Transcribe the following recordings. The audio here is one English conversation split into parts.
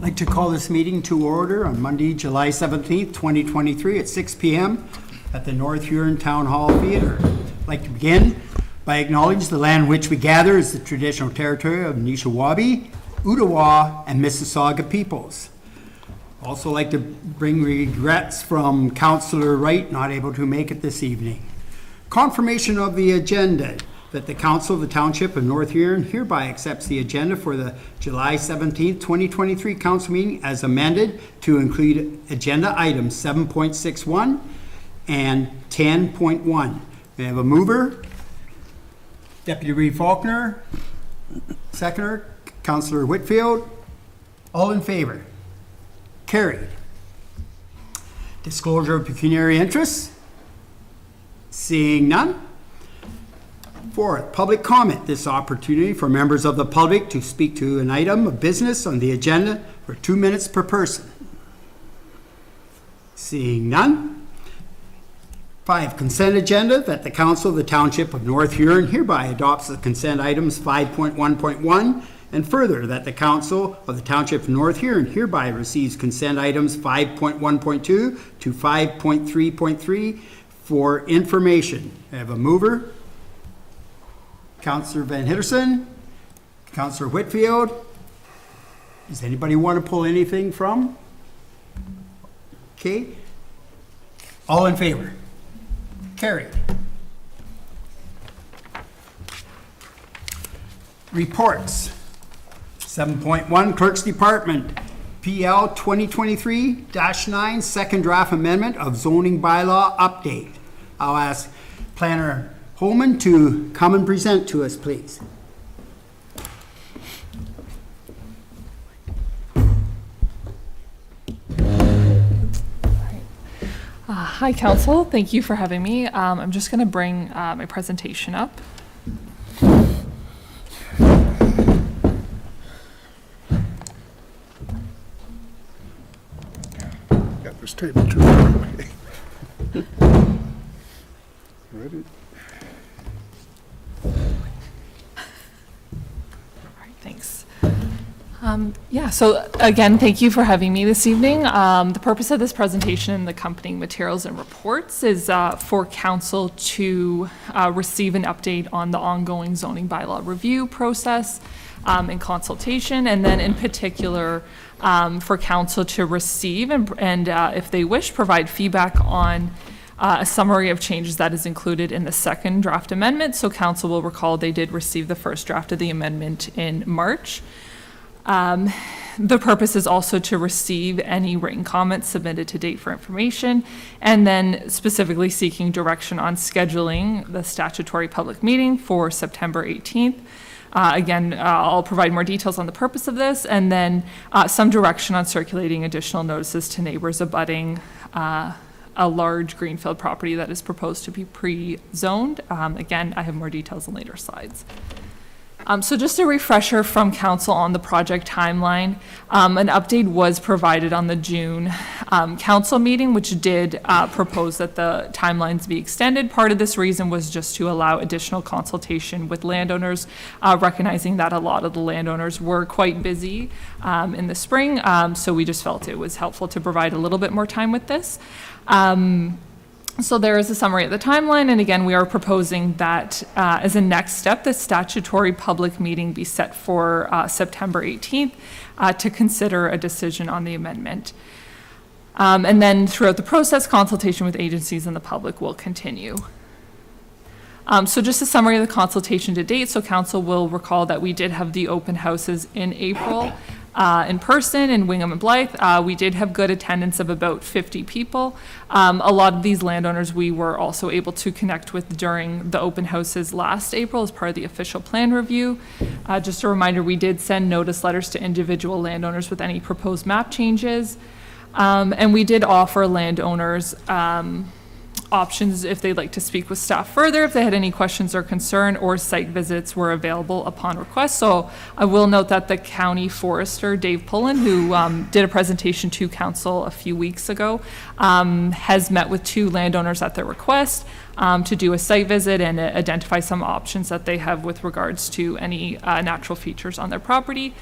I'd like to call this meeting to order on Monday, July 17th, 2023 at 6 p.m. at the North Huron Town Hall Theatre. I'd like to begin by acknowledging the land which we gather is the traditional territory of Nishawabi, Ottawa, and Mississauga peoples. Also like to bring regrets from Councillor Wright, not able to make it this evening. Confirmation of the agenda that the Council of the Township of North Huron hereby accepts the agenda for the July 17th, 2023 Council meeting as amended to include agenda items 7.61 and 10.1. May I have a mover? Deputy Reeve Faulkner. Seconder, Councillor Whitfield. All in favor? Carried. Disclosure of pecuniary interests? Seeing none. Fourth, public comment. This opportunity for members of the public to speak to an item of business on the agenda for 2 minutes per person. Seeing none. 5, consent agenda that the Council of the Township of North Huron hereby adopts the consent items 5.1.1 and further that the Council of the Township of North Huron hereby receives consent items 5.1.2 to 5.3.3 for information. I have a mover. Councillor Van Hitterson. Councillor Whitfield. Does anybody want to pull anything from? Okay. All in favor? Carried. Reports. 7.1 Clerk's Department. PL 2023-9 second draft amendment of zoning bylaw update. I'll ask Planner Holman to come and present to us, please. Hi, Council. Thank you for having me. I'm just going to bring my presentation up. Got this table too far away. Ready? Thanks. So again, thank you for having me this evening. The purpose of this presentation and the accompanying materials and reports is for Council to receive an update on the ongoing zoning bylaw review process and consultation, and then in particular for Council to receive and if they wish, provide feedback on a summary of changes that is included in the second draft amendment. So Council will recall they did receive the first draft of the amendment in March. The purpose is also to receive any written comments submitted to date for information, and then specifically seeking direction on scheduling the statutory public meeting for September 18th. Again, I'll provide more details on the purpose of this, and then some direction on circulating additional notices to neighbors abutting a large greenfield property that is proposed to be pre-zoned. Again, I have more details in later slides. So just a refresher from Council on the project timeline. An update was provided on the June Council meeting, which did propose that the timelines be extended. Part of this reason was just to allow additional consultation with landowners, recognizing that a lot of the landowners were quite busy in the spring. So we just felt it was helpful to provide a little bit more time with this. So there is a summary of the timeline, and again, we are proposing that as a next step, the statutory public meeting be set for September 18th to consider a decision on the amendment. And then throughout the process, consultation with agencies and the public will continue. So just a summary of the consultation to date. So Council will recall that we did have the open houses in April. In person in Wingham and Blythe. We did have good attendance of about 50 people. A lot of these landowners we were also able to connect with during the open houses last April as part of the official plan review. Just a reminder, we did send notice letters to individual landowners with any proposed map changes. And we did offer landowners options if they'd like to speak with staff further, if they had any questions or concern, or site visits were available upon request. So I will note that the county forester, Dave Pullen, who did a presentation to council a few weeks ago, has met with 2 landowners at their request to do a site visit and identify some options that they have with regards to any natural features on their property.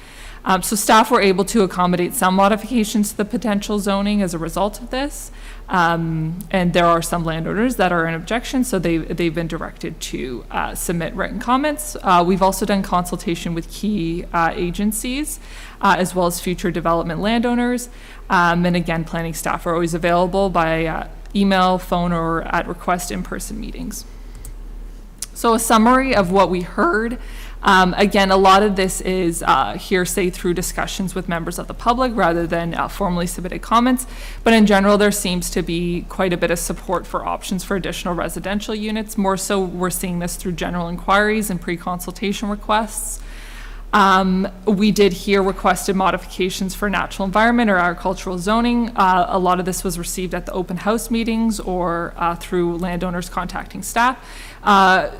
So staff were able to accommodate some modifications to the potential zoning as a result of this. And there are some landowners that are in objection, so they've been directed to submit written comments. We've also done consultation with key agencies, as well as future development landowners. And again, planning staff are always available by email, phone, or at request in-person meetings. So a summary of what we heard. Again, a lot of this is hearsay through discussions with members of the public rather than formally submitted comments. But in general, there seems to be quite a bit of support for options for additional residential units. More so, we're seeing this through general inquiries and pre-consultation requests. We did hear requested modifications for natural environment or agricultural zoning. A lot of this was received at the open house meetings or through landowners contacting staff.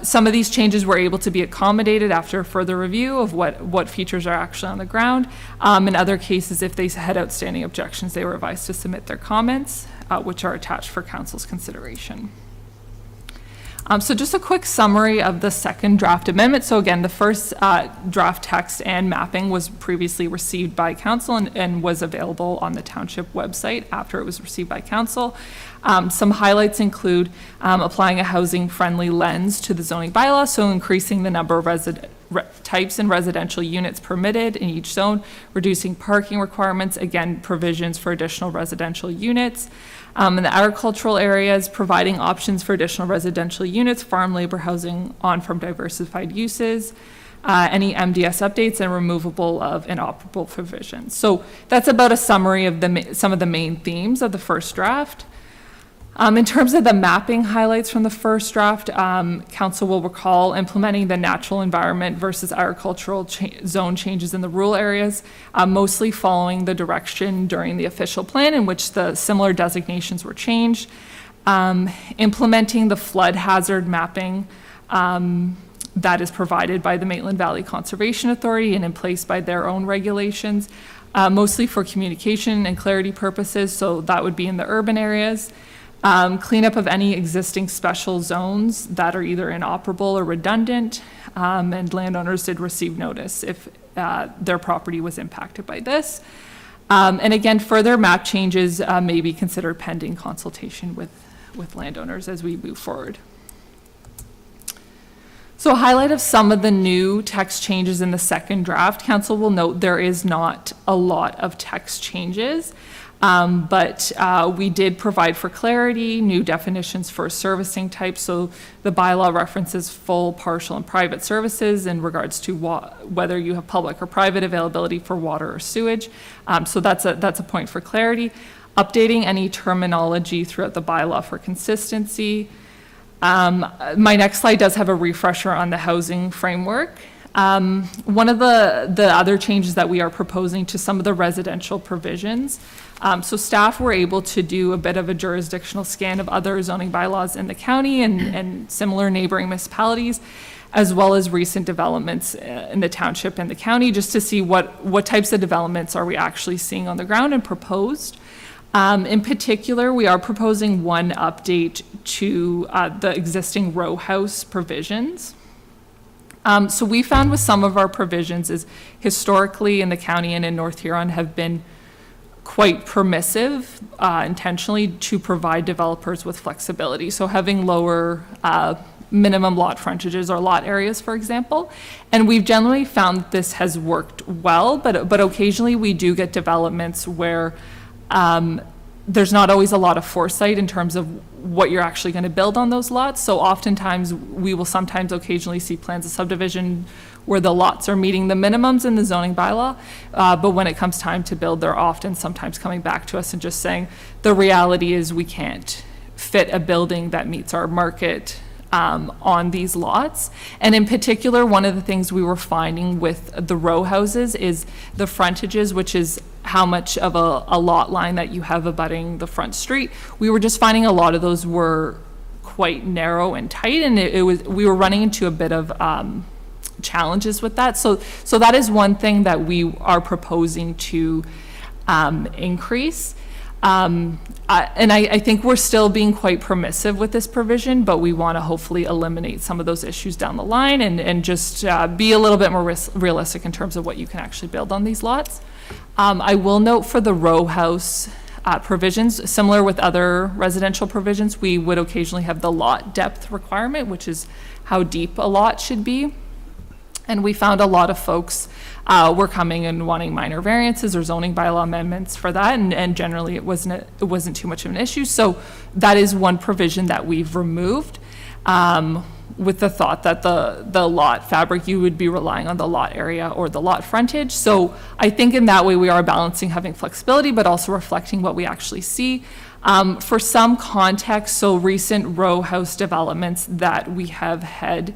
Some of these changes were able to be accommodated after further review of what features are actually on the ground. In other cases, if they had outstanding objections, they were advised to submit their comments, which are attached for council's consideration. So just a quick summary of the second draft amendment. So again, the first draft text and mapping was previously received by council and was available on the township website after it was received by council. Some highlights include applying a housing-friendly lens to the zoning bylaw, so increasing the number of types and residential units permitted in each zone, reducing parking requirements, again, provisions for additional residential units. In the agricultural areas, providing options for additional residential units, farm labor housing on from diversified uses, any MDS updates, and removable of inoperable provisions. So that's about a summary of some of the main themes of the first draft. In terms of the mapping highlights from the first draft, council will recall implementing the natural environment versus agricultural zone changes in the rural areas, mostly following the direction during the official plan in which the similar designations were changed. Implementing the flood hazard mapping that is provided by the Maitland Valley Conservation Authority and in place by their own regulations, mostly for communication and clarity purposes, so that would be in the urban areas. Cleanup of any existing special zones that are either inoperable or redundant, and landowners did receive notice if their property was impacted by this. And again, further map changes may be considered pending consultation with landowners as we move forward. So a highlight of some of the new text changes in the second draft, council will note there is not a lot of text changes. But we did provide for clarity, new definitions for servicing types. So the bylaw references full, partial, and private services in regards to whether you have public or private availability for water or sewage. So that's a point for clarity. Updating any terminology throughout the bylaw for consistency. My next slide does have a refresher on the housing framework. One of the other changes that we are proposing to some of the residential provisions. So staff were able to do a bit of a jurisdictional scan of other zoning bylaws in the county and similar neighboring municipalities, as well as recent developments in the township and the county, just to see what types of developments are we actually seeing on the ground and proposed. In particular, we are proposing one update to the existing row house provisions. So we found with some of our provisions is historically in the county and in North Huron have been quite permissive intentionally to provide developers with flexibility. So having lower minimum lot frontages or lot areas, for example. And we've generally found that this has worked well, but occasionally we do get developments where there's not always a lot of foresight in terms of what you're actually going to build on those lots. So oftentimes we will sometimes occasionally see plans of subdivision where the lots are meeting the minimums in the zoning bylaw, but when it comes time to build, they're often sometimes coming back to us and just saying, the reality is we can't fit a building that meets our market on these lots. And in particular, one of the things we were finding with the row houses is the frontages, which is how much of a lot line that you have abutting the front street. We were just finding a lot of those were quite narrow and tight, and we were running into a bit of challenges with that. So that is one thing that we are proposing to increase. I think we're still being quite permissive with this provision, but we want to hopefully eliminate some of those issues down the line and just be a little bit more realistic in terms of what you can actually build on these lots. I will note for the row house provisions, similar with other residential provisions, we would occasionally have the lot depth requirement, which is how deep a lot should be. And we found a lot of folks were coming and wanting minor variances or zoning bylaw amendments for that, and generally it wasn't too much of an issue. So that is one provision that we've removed, with the thought that the lot fabric, you would be relying on the lot area or the lot frontage. So I think in that way we are balancing having flexibility, but also reflecting what we actually see. For some context, so recent row house developments that we have had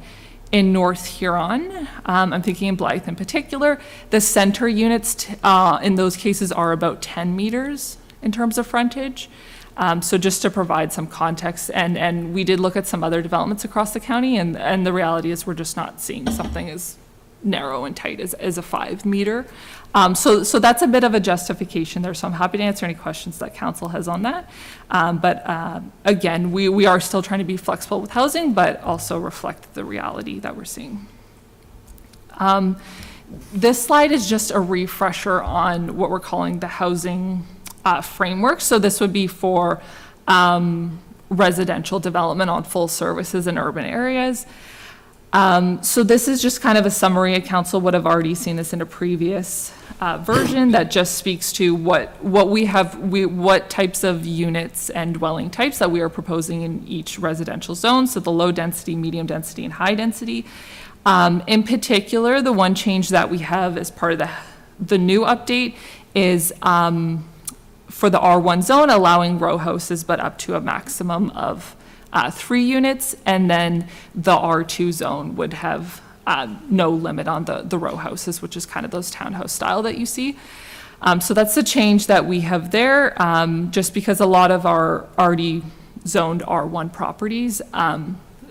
in North Huron, I'm thinking in Blythe in particular, the center units in those cases are about 10 meters in terms of frontage. So just to provide some context, and we did look at some other developments across the county, and the reality is we're just not seeing something as narrow and tight as a 5 meter. So that's a bit of a justification there, so I'm happy to answer any questions that council has on that. But again, we are still trying to be flexible with housing, but also reflect the reality that we're seeing. This slide is just a refresher on what we're calling the housing framework. So this would be for residential development on full services in urban areas. So this is just kind of a summary. Council would have already seen this in a previous version that just speaks to what types of units and dwelling types that we are proposing in each residential zone. So the low density, medium density, and high density. In particular, the one change that we have as part of the new update is for the R1 zone, allowing row houses, but up to a maximum of 3 units, and then the R2 zone would have no limit on the row houses, which is kind of those townhouse style that you see. So that's the change that we have there, just because a lot of our already zoned R1 properties,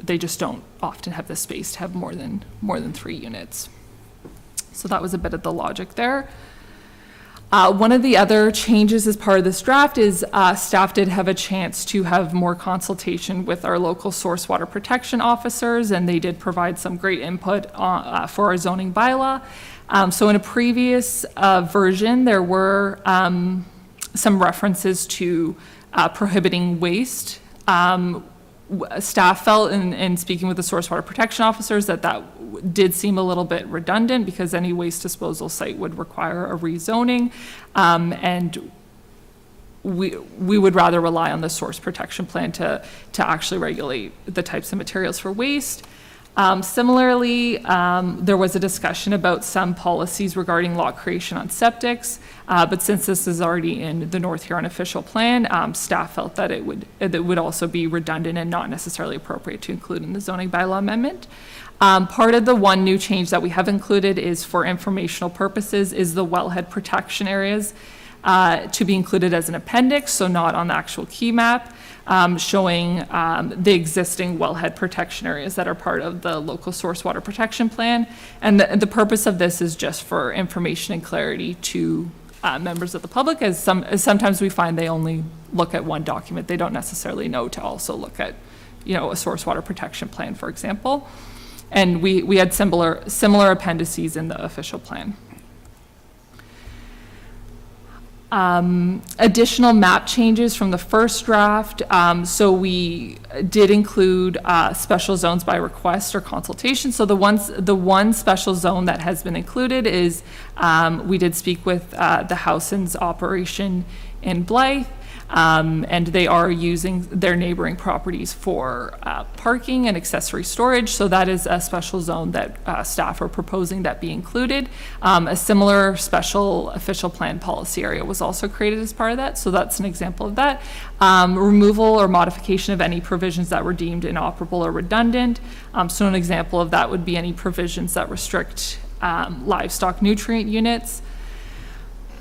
they just don't often have the space to have more than 3 units. So that was a bit of the logic there. One of the other changes as part of this draft is staff did have a chance to have more consultation with our local source water protection officers, and they did provide some great input for our zoning bylaw. So in a previous version, there were some references to prohibiting waste. Staff felt in speaking with the source water protection officers that did seem a little bit redundant because any waste disposal site would require a rezoning, and we would rather rely on the source protection plan to actually regulate the types of materials for waste. Similarly, there was a discussion about some policies regarding lot creation on septics, but since this is already in the North Huron official plan, staff felt that it would also be redundant and not necessarily appropriate to include in the zoning bylaw amendment. Part of the one new change that we have included is for informational purposes is the wellhead protection areas to be included as an appendix, so not on the actual key map. Showing the existing wellhead protection areas that are part of the local source water protection plan. And the purpose of this is just for information and clarity to members of the public, as sometimes we find they only look at one document. They don't necessarily know to also look at, a source water protection plan, for example. And we had similar appendices in the official plan. Additional map changes from the first draft. So we did include special zones by request or consultation. So the one special zone that has been included is we did speak with the Howson's operation in Blythe. And they are using their neighboring properties for parking and accessory storage. So that is a special zone that staff are proposing that be included. A similar special official plan policy area was also created as part of that. So that's an example of that. Removal or modification of any provisions that were deemed inoperable or redundant. So an example of that would be any provisions that restrict livestock nutrient units.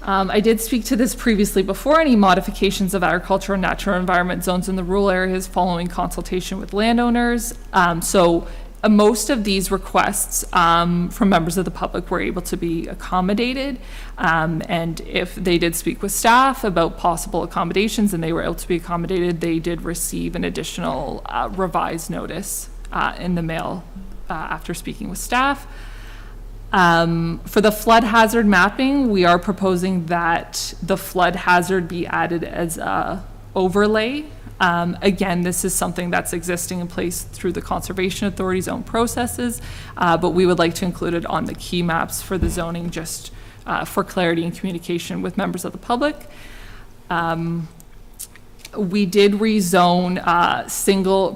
I did speak to this previously before, any modifications of agriculture and natural environment zones in the rural areas following consultation with landowners. So Most of these requests from members of the public were able to be accommodated. And if they did speak with staff about possible accommodations and they were able to be accommodated, they did receive an additional revised notice in the mail after speaking with staff. For the flood hazard mapping, we are proposing that the flood hazard be added as a overlay. Again, this is something that's existing in place through the Conservation Authority's own processes, but we would like to include it on the key maps for the zoning, just for clarity and communication with members of the public. We did rezone single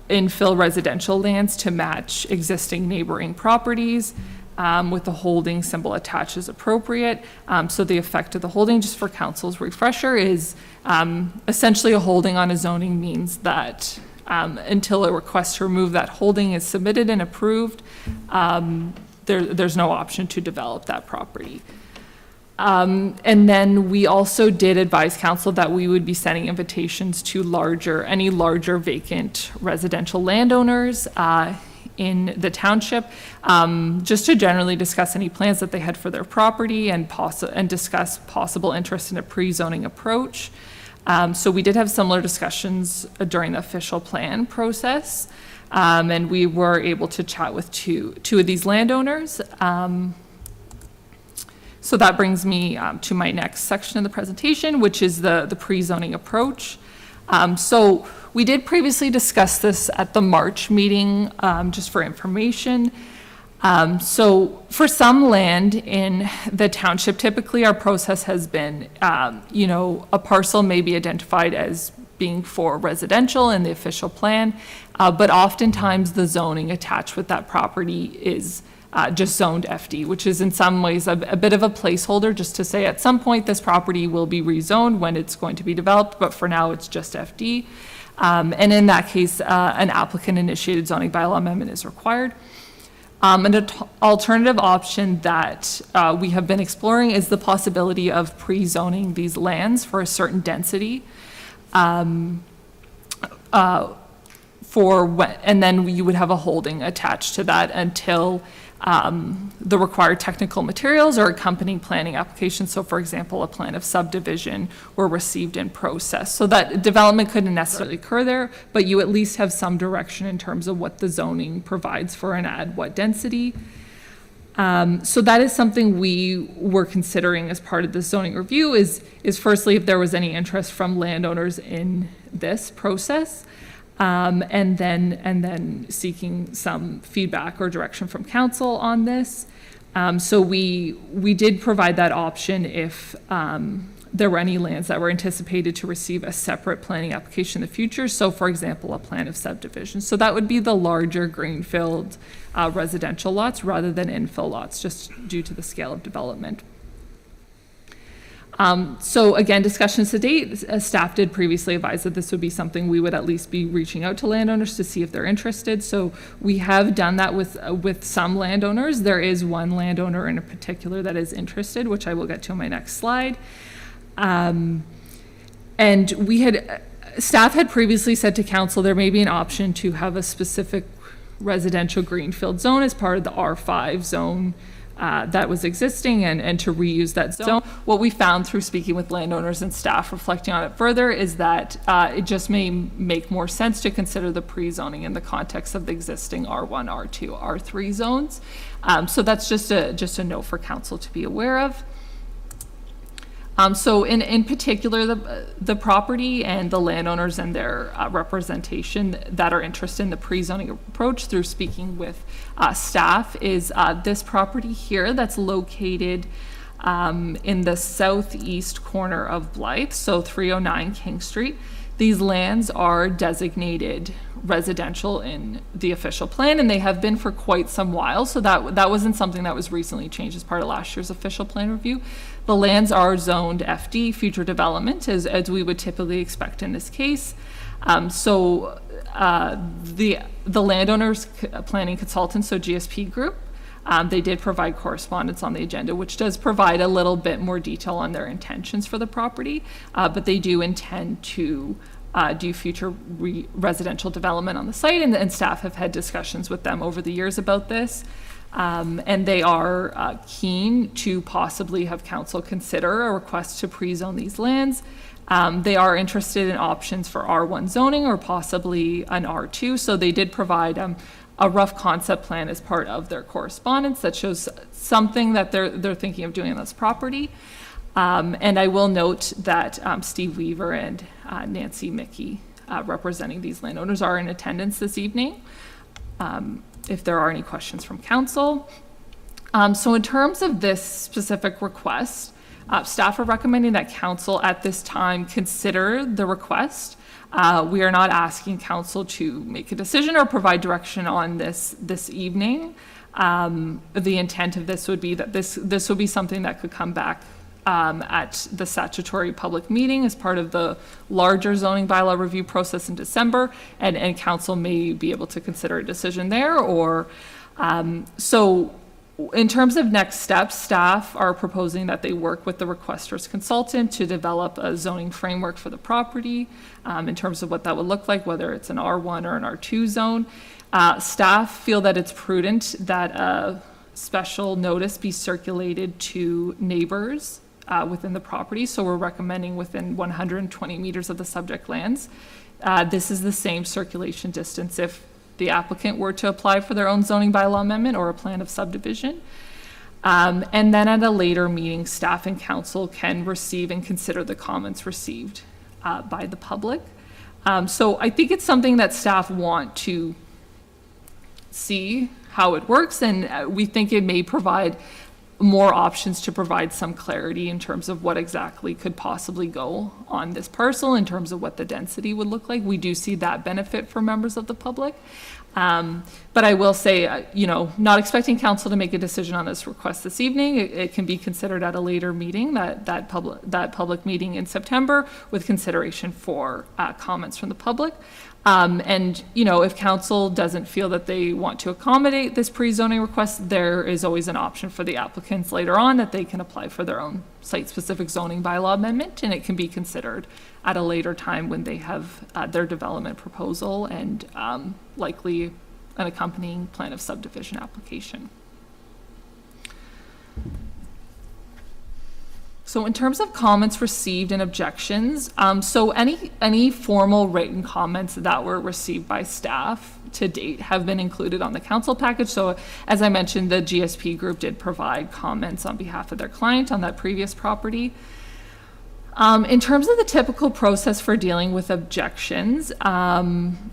infill residential lands to match existing neighboring properties. With the holding symbol attached as appropriate. So the effect of the holding, just for council's refresher, is essentially a holding on a zoning means that until a request to remove that holding is submitted and approved, there's no option to develop that property. And then we also did advise council that we would be sending invitations to any larger vacant residential landowners in the township, just to generally discuss any plans that they had for their property and discuss possible interest in a pre-zoning approach. So we did have similar discussions during the official plan process, and we were able to chat with two of these landowners. So that brings me to my next section of the presentation, which is the pre-zoning approach. So we did previously discuss this at the March meeting, just for information. So for some land in the township, typically our process has been, a parcel may be identified as being for residential in the official plan, but oftentimes the zoning attached with that property is just zoned FD, which is in some ways a bit of a placeholder just to say at some point this property will be rezoned when it's going to be developed, but for now it's just FD. And in that case, an applicant-initiated zoning bylaw amendment is required. An alternative option that we have been exploring is the possibility of pre-zoning these lands for a certain density. And then you would have a holding attached to that until the required technical materials or accompanying planning applications. So for example, a plan of subdivision were received in process. So that development couldn't necessarily occur there, but you at least have some direction in terms of what the zoning provides for and add what density. So that is something we were considering as part of the zoning review is firstly, if there was any interest from landowners in this process. And then seeking some feedback or direction from council on this. So we did provide that option if there were any lands that were anticipated to receive a separate planning application in the future. So for example, a plan of subdivision. So that would be the larger greenfield residential lots rather than infill lots, just due to the scale of development. So again, discussions to date, staff did previously advise that this would be something we would at least be reaching out to landowners to see if they're interested. So we have done that with some landowners. There is one landowner in particular that is interested, which I will get to on my next slide. And staff had previously said to council there may be an option to have a specific residential greenfield zone as part of the R5 zone that was existing and to reuse that zone. What we found through speaking with landowners and staff reflecting on it further is that it just may make more sense to consider the pre-zoning in the context of the existing R1, R2, R3 zones. So that's just a note for council to be aware of. So in particular, the property and the landowners and their representation that are interested in the pre-zoning approach through speaking with staff is this property here that's located in the southeast corner of Blythe, so 309 King Street. These lands are designated residential in the official plan, and they have been for quite some while. So that wasn't something that was recently changed as part of last year's official plan review. The lands are zoned FD, future development, as we would typically expect in this case. So the landowner's planning consultant, so GSP Group, they did provide correspondence on the agenda, which does provide a little bit more detail on their intentions for the property, but they do intend to do future residential development on the site, and staff have had discussions with them over the years about this. And they are keen to possibly have council consider a request to pre-zone these lands. They are interested in options for R1 zoning or possibly an R2. So they did provide a rough concept plan as part of their correspondence that shows something that they're thinking of doing on this property. And I will note that Steve Weaver and Nancy Mickey, representing these landowners, are in attendance this evening. If there are any questions from council. So in terms of this specific request, staff are recommending that council at this time consider the request. We are not asking council to make a decision or provide direction on this evening. The intent of this would be that this would be something that could come back at the statutory public meeting as part of the larger zoning bylaw review process in December, and council may be able to consider a decision there. Or so in terms of next steps, staff are proposing that they work with the requester's consultant to develop a zoning framework for the property in terms of what that would look like, whether it's an R1 or an R2 zone. Staff feel that it's prudent that a special notice be circulated to neighbors within the property. So we're recommending within 120 meters of the subject lands. This is the same circulation distance if the applicant were to apply for their own zoning bylaw amendment or a plan of subdivision. And then at a later meeting, staff and council can receive and consider the comments received by the public. So I think it's something that staff want to see how it works, and we think it may provide more options to provide some clarity in terms of what exactly could possibly go on this parcel in terms of what the density would look like. We do see that benefit for members of the public. But I will say, not expecting council to make a decision on this request this evening. It can be considered at a later meeting, that public meeting in September, with consideration for comments from the public. And if council doesn't feel that they want to accommodate this pre-zoning request, there is always an option for the applicants later on that they can apply for their own site-specific zoning bylaw amendment, and it can be considered at a later time when they have their development proposal and likely an accompanying plan of subdivision application. So in terms of comments received and objections, so any formal written comments that were received by staff to date have been included on the council package. So as I mentioned, the GSP group did provide comments on behalf of their client on that previous property. In terms of the typical process for dealing with objections,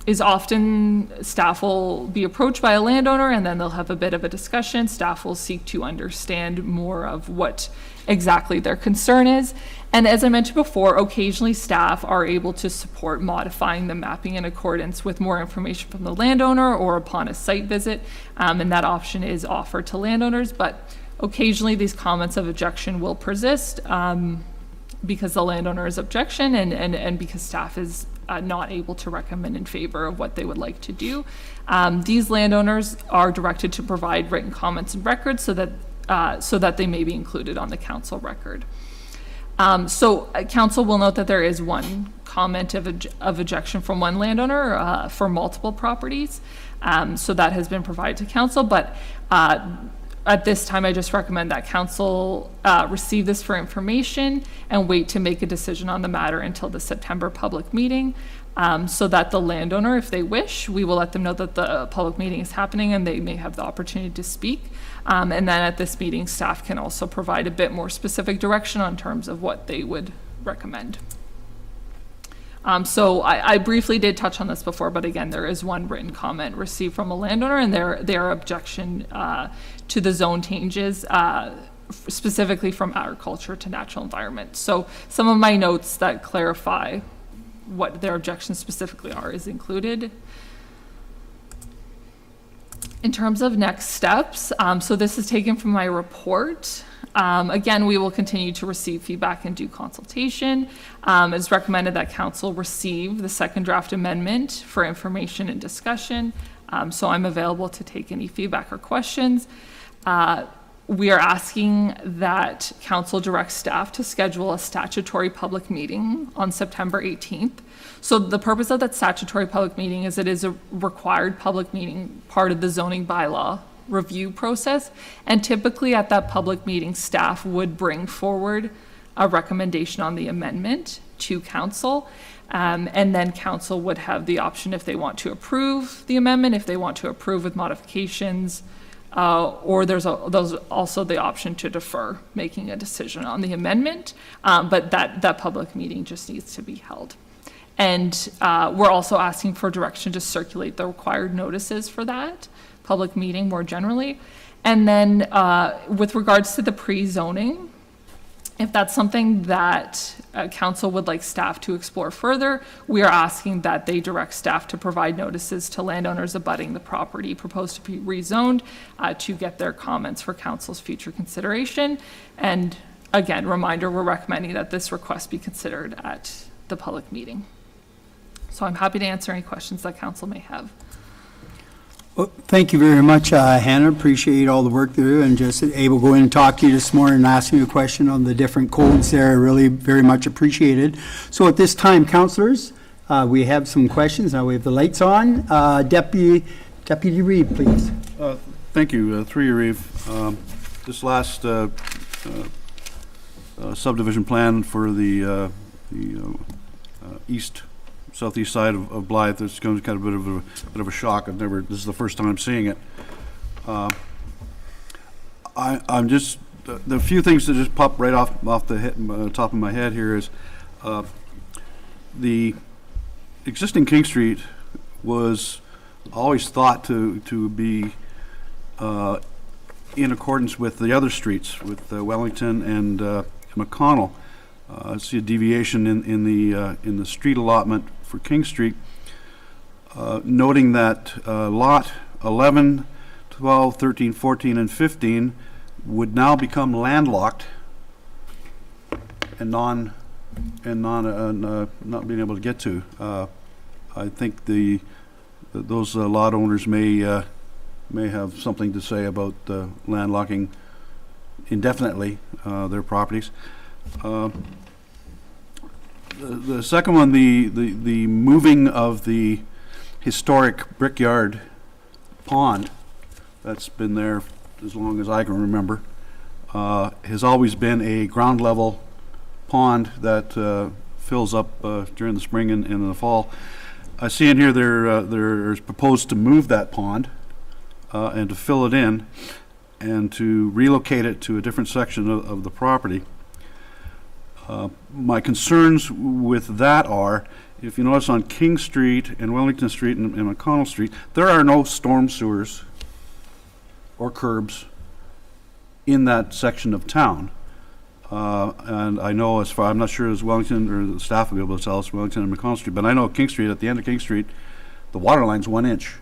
is often staff will be approached by a landowner and then they'll have a bit of a discussion. Staff will seek to understand more of what exactly their concern is. And as I mentioned before, occasionally staff are able to support modifying the mapping in accordance with more information from the landowner or upon a site visit. And that option is offered to landowners, but occasionally these comments of objection will persist. Because the landowner's objection and because staff is not able to recommend in favor of what they would like to do. These landowners are directed to provide written comments and records so that they may be included on the council record. So council will note that there is one comment of objection from one landowner for multiple properties. So that has been provided to council, but at this time, I just recommend that council receive this for information and wait to make a decision on the matter until the September public meeting, so that the landowner, if they wish, we will let them know that the public meeting is happening and they may have the opportunity to speak. And then at this meeting, staff can also provide a bit more specific direction on terms of what they would recommend. So I briefly did touch on this before, but again, there is one written comment received from a landowner and their objection to the zone changes, specifically from agriculture to natural environment. So some of my notes that clarify what their objections specifically are is included. In terms of next steps, so this is taken from my report. Again, we will continue to receive feedback and do consultation. It's recommended that council receive the second draft amendment for information and discussion. So I'm available to take any feedback or questions. we are asking that council direct staff to schedule a statutory public meeting on September 18th. So the purpose of that statutory public meeting is it is a required public meeting, part of the zoning bylaw review process. And typically at that public meeting, staff would bring forward a recommendation on the amendment to council. And then council would have the option if they want to approve the amendment, if they want to approve with modifications, or there's also the option to defer making a decision on the amendment. But that public meeting just needs to be held. And we're also asking for direction to circulate the required notices for that public meeting more generally. And then with regards to the pre-zoning, if that's something that council would like staff to explore further, we are asking that they direct staff to provide notices to landowners abutting the property proposed to be rezoned to get their comments for council's future consideration. And again, reminder, we're recommending that this request be considered at the public meeting. So I'm happy to answer any questions that council may have. Well, thank you very much, Hannah. Appreciate all the work there, and just able to go in and talk to you this morning and ask you a question on the different codes there. Really very much appreciated. So at this time, councillors, we have some questions. Now we have the lights on. Deputy Reeve, please. Thank you. Through you, Reeve. This last subdivision plan for the southeast side of Blythe, it's going to be kind of a bit of a shock. This is the first time I'm seeing it. I'm just, the few things that just pop right off the top of my head here is the existing King Street was always thought to be in accordance with the other streets, with Wellington and McConnell. I see a deviation in the street allotment for King Street, noting that lot 11, 12, 13, 14, and 15 would now become landlocked and not being able to get to. I think those lot owners may have something to say about landlocking indefinitely their properties. The second one, the moving of the historic Brickyard pond that's been there as long as I can remember, has always been a ground level pond that fills up during the spring and in the fall. I see in here there's proposed to move that pond and to fill it in and to relocate it to a different section of the property. My concerns with that are, if you notice on King Street and Wellington Street and McConnell Street, there are no storm sewers or curbs in that section of town. And I know I'm not sure as Wellington or the staff will be able to tell us Wellington and McConnell Street, but I know King Street, at the end of King Street, the water line's 1 inch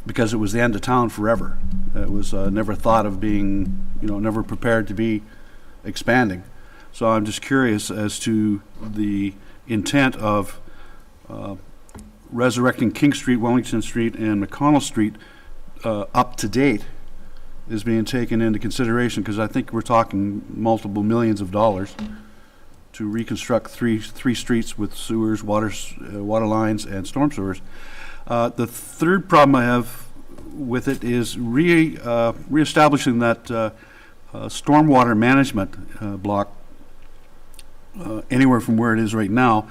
because it was the end of town forever. It was never thought of being, never prepared to be expanding. So I'm just curious as to the intent of resurrecting King Street, Wellington Street, and McConnell Street up to date is being taken into consideration, because I think we're talking multiple millions of dollars to reconstruct three streets with sewers, water lines, and storm sewers. The third problem I have with it is reestablishing that stormwater management block anywhere from where it is right now.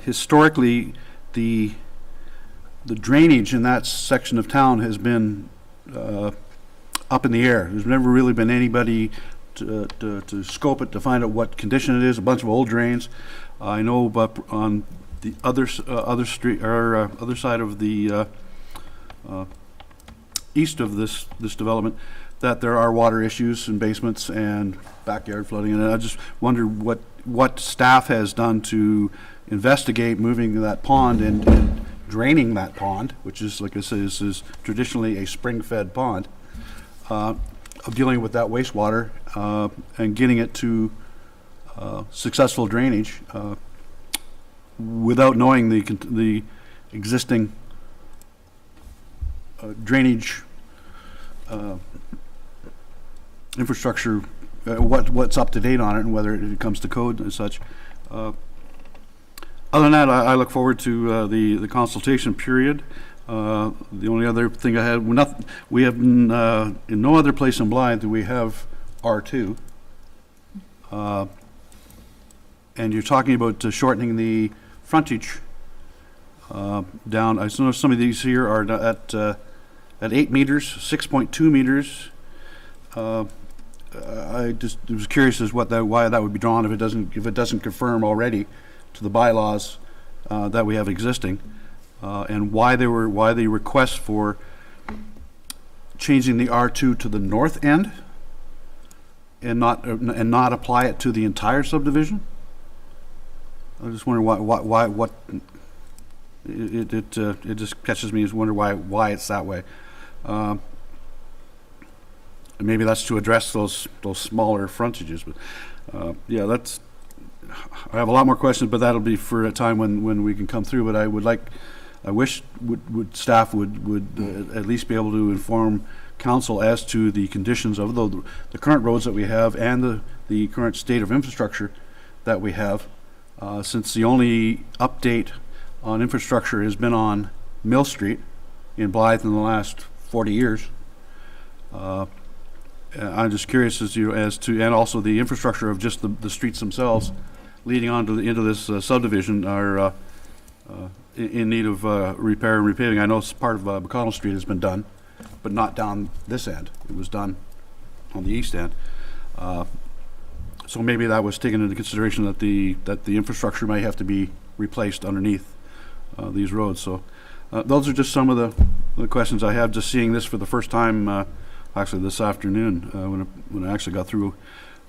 Historically, the drainage in that section of town has been up in the air. There's never really been anybody to scope it to find out what condition it is. A bunch of old drains. I know, but on the other street or other side of the east of this development, that there are water issues in basements and backyard flooding, and I just wonder what staff has done to investigate moving that pond and draining that pond, which is, like I said, is traditionally a spring-fed pond, of dealing with that wastewater and getting it to successful drainage without knowing the existing drainage infrastructure, what's up to date on it and whether it comes to code and such. Other than that, I look forward to the consultation period. The only other thing I had, we have in no other place in Blythe do we have R2. And you're talking about shortening the frontage down. I noticed some of these here are at 8 meters, 6.2 meters. I just was curious as why that would be drawn if it doesn't confirm already to the bylaws that we have existing, and why the request for changing the R2 to the north end and not apply it to the entire subdivision. I just wonder why it just catches me as wonder why it's that way. Maybe that's to address those smaller frontages, but yeah, that's. I have a lot more questions, but that'll be for a time when we can come through. But I wish staff would at least be able to inform council as to the conditions of the current roads that we have and the current state of infrastructure that we have. Since the only update on infrastructure has been on Mill Street in Blythe in the last 40 years. I'm just curious as to, and also the infrastructure of just the streets themselves leading on to into this subdivision are in need of repair and repaving. I know part of McConnell Street has been done, but not down this end. It was done on the east end. So maybe that was taken into consideration that the infrastructure may have to be replaced underneath these roads. So those are just some of the questions I have. Just seeing this for the first time, actually this afternoon, when I actually got through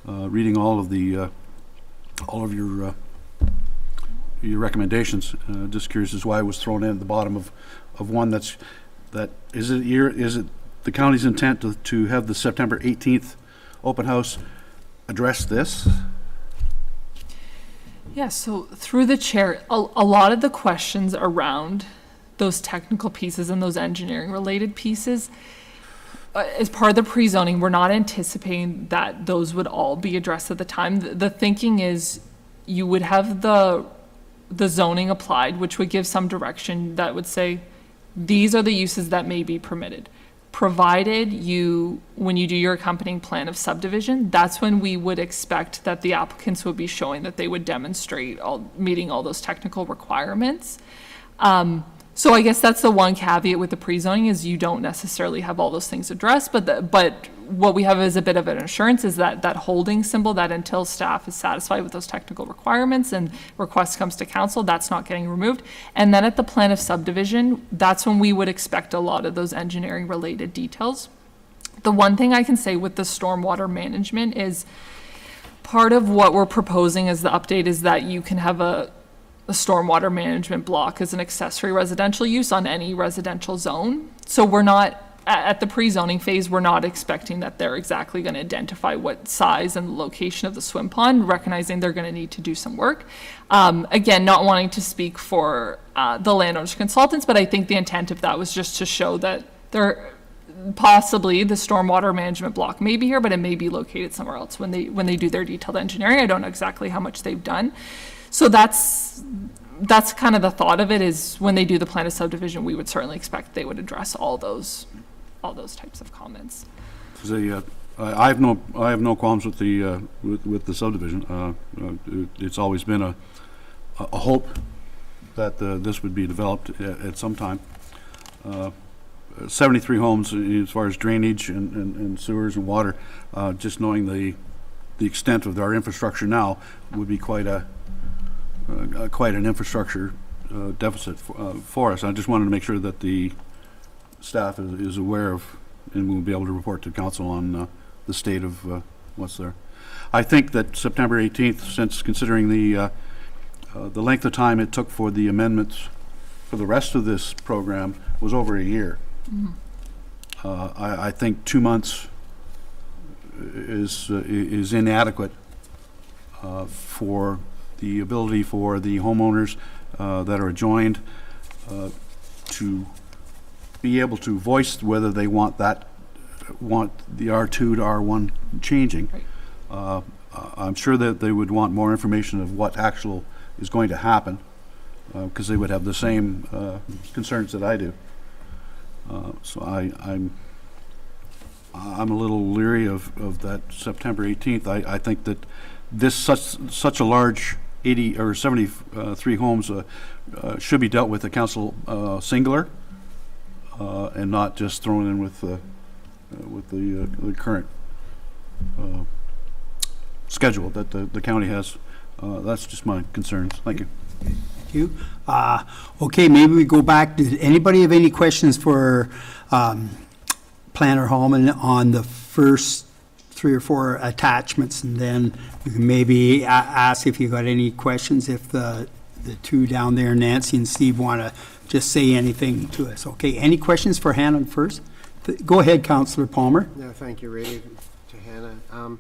reading all of your recommendations. Just curious as why it was thrown in at the bottom of one that is it the county's intent to have the September 18th open house address this? Yeah, so through the chair, a lot of the questions around those technical pieces and those engineering related pieces, as part of the pre-zoning, we're not anticipating that those would all be addressed at the time. The thinking is you would have the zoning applied, which would give some direction that would say, these are the uses that may be permitted. Provided when you do your accompanying plan of subdivision, that's when we would expect that the applicants would be showing that they would demonstrate meeting all those technical requirements. So I guess that's the one caveat with the pre-zoning is you don't necessarily have all those things addressed, but what we have as a bit of an assurance is that holding symbol, that until staff is satisfied with those technical requirements and request comes to council, that's not getting removed. And then at the plan of subdivision, that's when we would expect a lot of those engineering related details. The one thing I can say with the stormwater management is part of what we're proposing as the update is that you can have a stormwater management block as an accessory residential use on any residential zone. So we're not, at the pre-zoning phase, we're not expecting that they're exactly going to identify what size and location of the swim pond, recognizing they're going to need to do some work. Again, not wanting to speak for the landowners consultants, but I think the intent of that was just to show that they're possibly the stormwater management block may be here, but it may be located somewhere else when they do their detailed engineering. I don't know exactly how much they've done. So that's kind of the thought of it is when they do the plan of subdivision, we would certainly expect they would address all those types of comments. I have no qualms with the subdivision. It's always been a hope that this would be developed at some time. 73 homes as far as drainage and sewers and water. Just knowing the extent of our infrastructure now would be quite an infrastructure deficit for us. I just wanted to make sure that the staff is aware of, and we'll be able to report to council on the state of what's there. I think that September 18th, since considering the length of time it took for the amendments for the rest of this program was over a year. Mm-hmm. I think 2 months is inadequate for the ability for the homeowners that are adjoined to be able to voice whether they want that want the R2 to R1 changing. Right. I'm sure that they would want more information of what actual is going to happen, because they would have the same concerns that I do. So I'm a little leery of that September 18th. I think that this such a large 80 or 73 homes should be dealt with the council singular, and not just thrown in with the current schedule that the county has. That's just my concerns. Thank you. Thank you. Okay, maybe we go back. Did anybody have any questions for Planner Hallman on the first 3 or 4 attachments? And then you can maybe ask if you got any questions, if the two down there, Nancy and Steve, want to just say anything to us. Okay, any questions for Hannah first? Go ahead, Councillor Palmer. No, thank you, Ray, to Hannah.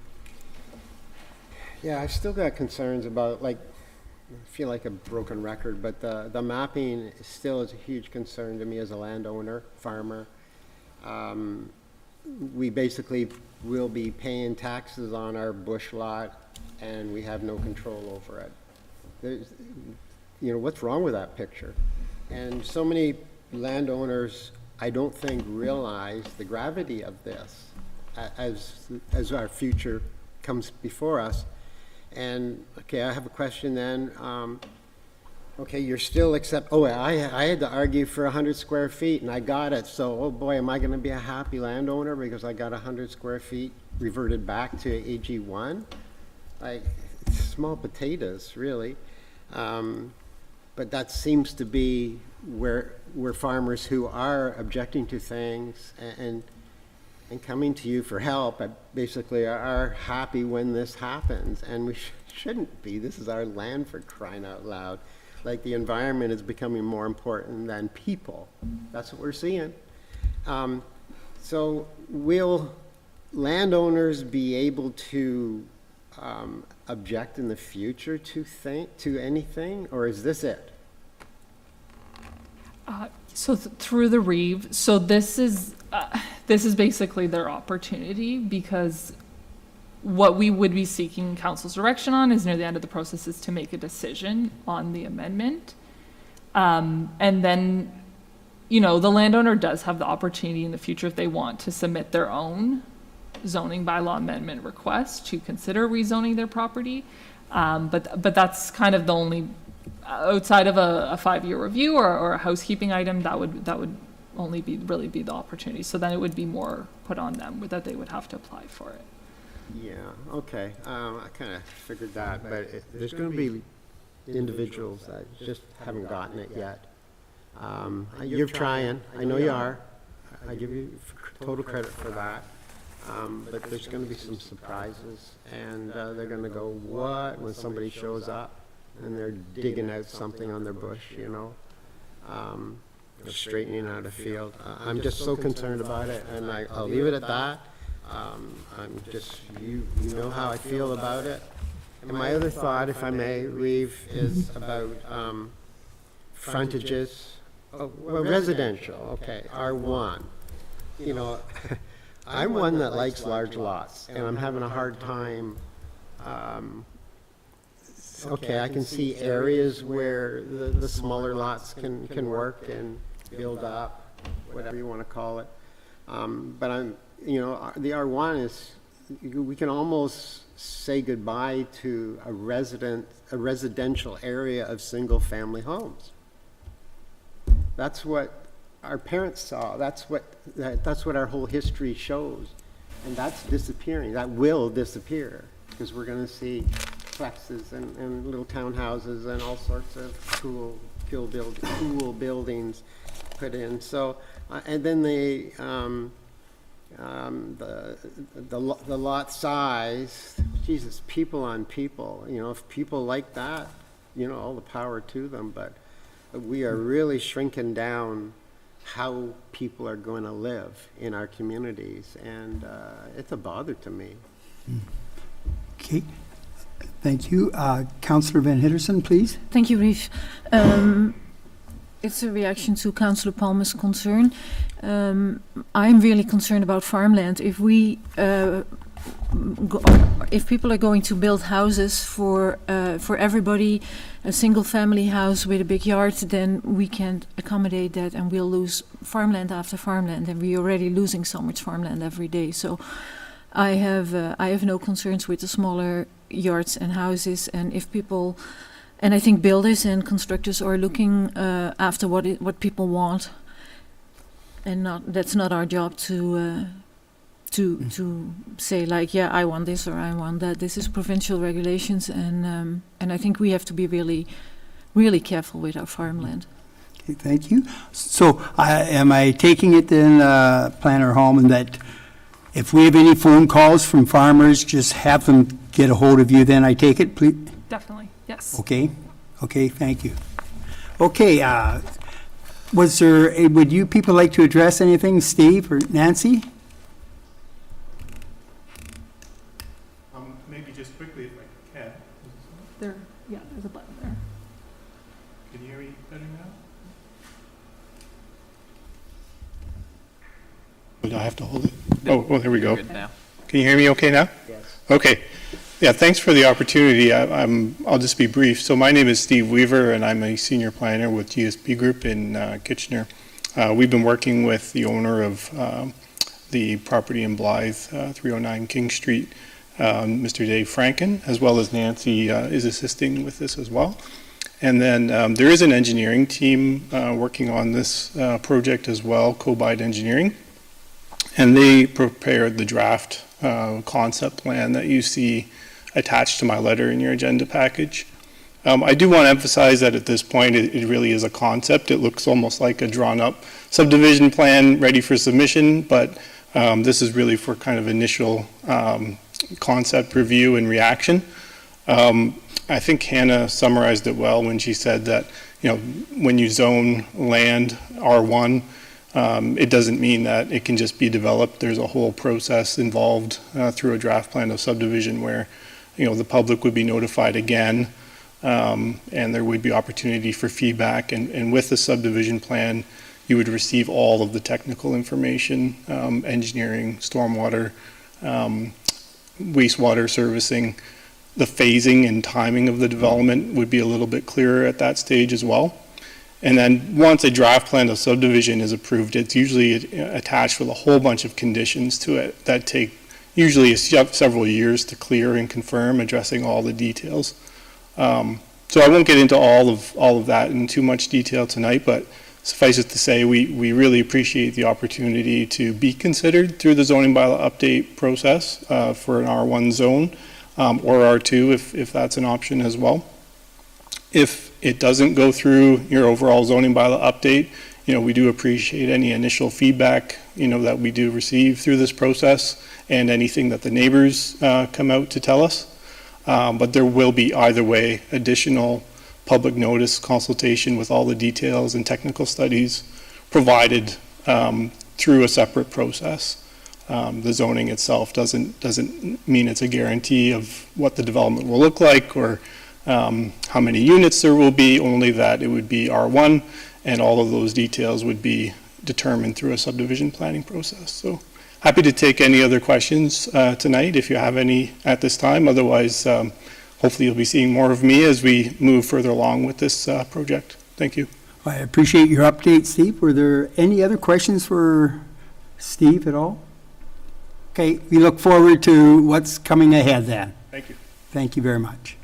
Yeah, I've still got concerns about, like, I feel like a broken record, but the mapping still is a huge concern to me as a landowner, farmer. We basically will be paying taxes on our bush lot, and we have no control over it. What's wrong with that picture? And so many landowners, I don't think, realize the gravity of this as our future comes before us. And, okay, I have a question then. Okay, you're still I had to argue for 100 square feet, and I got it. So, oh boy, am I going to be a happy landowner because I got 100 square feet reverted back to AG1? Like, it's small potatoes, really. But that seems to be where farmers who are objecting to things and coming to you for help basically are happy when this happens, and we shouldn't be. This is our land, for crying out loud. Like, the environment is becoming more important than people. That's what we're seeing. So will landowners be able to object in the future to anything, or is this it? So through the Reeve, so this is basically their opportunity, because what we would be seeking council's direction on is near the end of the process is to make a decision on the amendment. And then, the landowner does have the opportunity in the future, if they want, to submit their own zoning bylaw amendment request to consider rezoning their property. But that's kind of the only, outside of a 5-year review or a housekeeping item, that would only really be the opportunity. So then it would be more put on them that they would have to apply for it. Yeah, okay. I kind of figured that, but there's going to be individuals that just haven't gotten it yet. You're trying. I know you are. I give you total credit for that. But there's going to be some surprises, and they're going to go, what, when somebody shows up and they're digging out something on their bush, they're straightening out a field. I'm just so concerned about it, and I'll leave it at that. I'm just, you know how I feel about it. And my other thought, if I may, Reeve, is about frontages. Well, residential, okay, R1. I'm one that likes large lots, and I'm having a hard time. Okay, I can see areas where the smaller lots can work and build up, whatever you want to call it. But the R1 is, we can almost say goodbye to a residential area of single-family homes. That's what our parents saw. That's what our whole history shows, and that's disappearing. That will disappear, because we're going to see plexes and little townhouses and all sorts of cool buildings put in. So, and then the lot size. Jesus, people on people. If people like that, all the power to them. But we are really shrinking down how people are going to live in our communities, and it's a bother to me. Okay, thank you. Councillor Van Hitterson, please. Thank you, Reeve. it's a reaction to Councillor Palmer's concern. I'm really concerned about farmland. If we, if people are going to build houses for everybody, a single-family house with a big yard, then we can't accommodate that, and we'll lose farmland after farmland, and we're already losing so much farmland every day. So I have no concerns with the smaller yards and houses, and if people, and I think builders and constructors are looking after what people want, and that's not our job to say like, yeah, I want this or I want that. This is provincial regulations, and I think we have to be really, really careful with our farmland. Okay, thank you. So am I taking it then, Planner Holman, that if we have any phone calls from farmers, just have them get a hold of you, then I take it, please? Definitely, yes. Okay, okay, thank you. Okay, would you people like to address anything, Steve or Nancy? Maybe just quickly if I can. There's a button there. Can you hear me better now? Do I have to hold it? Oh, there we go. Good now. Can you hear me okay now? Yes. Okay. Yeah, thanks for the opportunity. I'll just be brief. So my name is Steve Weaver, and I'm a senior planner with GSP Group in Kitchener. We've been working with the owner of the property in Blythe, 309 King Street, Mr. Dave Franken, as well as Nancy is assisting with this as well. And then there is an engineering team working on this project as well, Cobide Engineering. And they prepared the draft concept plan that you see attached to my letter in your agenda package. I do want to emphasize that at this point it really is a concept. It looks almost like a drawn up subdivision plan ready for submission, but this is really for kind of initial concept review and reaction. I think Hannah summarized it well when she said that, you know, when you zone land R1, it doesn't mean that it can just be developed. There's a whole process involved through a draft plan of subdivision where, you know, the public would be notified again, and there would be opportunity for feedback. And with the subdivision plan, you would receive all of the technical information, engineering, stormwater, wastewater servicing. The phasing and timing of the development would be a little bit clearer at that stage as well. And then once a draft plan of subdivision is approved, it's usually attached with a whole bunch of conditions to it that take usually several years to clear and confirm, addressing all the details. So I won't get into all of that in too much detail tonight, but suffice it to say, we really appreciate the opportunity to be considered through the zoning bylaw update process for an R1 zone or R2 if that's an option as well. If it doesn't go through your overall zoning bylaw update, you know, we do appreciate any initial feedback, you know, that we do receive through this process and anything that the neighbors come out to tell us. But there will be either way additional public notice consultation with all the details and technical studies provided through a separate process. The zoning itself doesn't mean it's a guarantee of what the development will look like or how many units there will be, only that it would be R1 and all of those details would be determined through a subdivision planning process. So happy to take any other questions tonight if you have any at this time. Otherwise, hopefully you'll be seeing more of me as we move further along with this project. Thank you. I appreciate your update, Steve. Were there any other questions for Steve at all? Okay, we look forward to what's coming ahead then. Thank you. Thank you very much.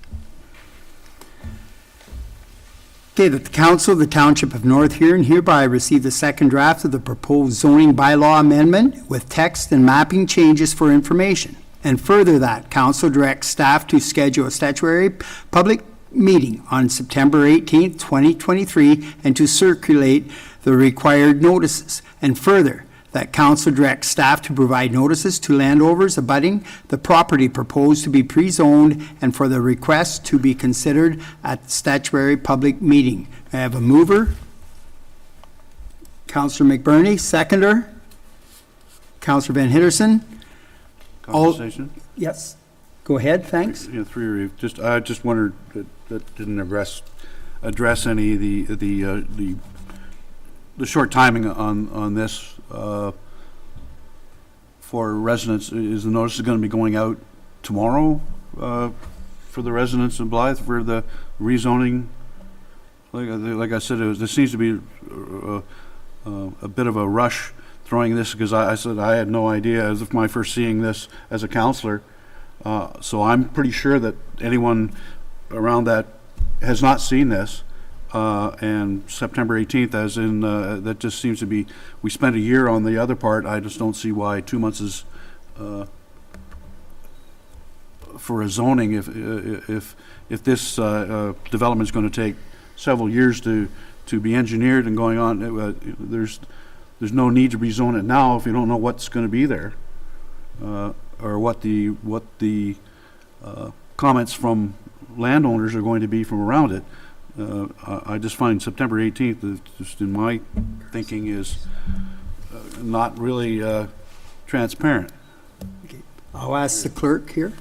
Okay, that the Council of the Township of North Huron hereby receive the second draft of the proposed zoning bylaw amendment with text and mapping changes for information. And further that, Council directs staff to schedule a statutory public meeting on September 18th, 2023, and to circulate the required notices. And further, that Council directs staff to provide notices to landowners abutting the property proposed to be pre-zoned and for the request to be considered at the statutory public meeting. May I have a mover? Councillor McBurney, seconder. Councillor Van Hitterson. Conversation? Yes, go ahead, thanks. Yeah, I just wondered that didn't address any of the the short timing on this, for residents, is the notice going to be going out tomorrow, for the residents of Blythe for the rezoning? Like I said, there seems to be a bit of a rush throwing this, because I said I had no idea, as of my first seeing this as a counselor. So I'm pretty sure that anyone around that has not seen this. And September 18th, as in, that just seems to be, we spent a year on the other part. I just don't see why 2 months is for a zoning if this development is going to take several years to be engineered and going on. There's no need to rezone it now if you don't know what's going to be there, or what the comments from landowners are going to be from around it. I just find September 18th, just in my thinking, is not really transparent. I'll ask the clerk here.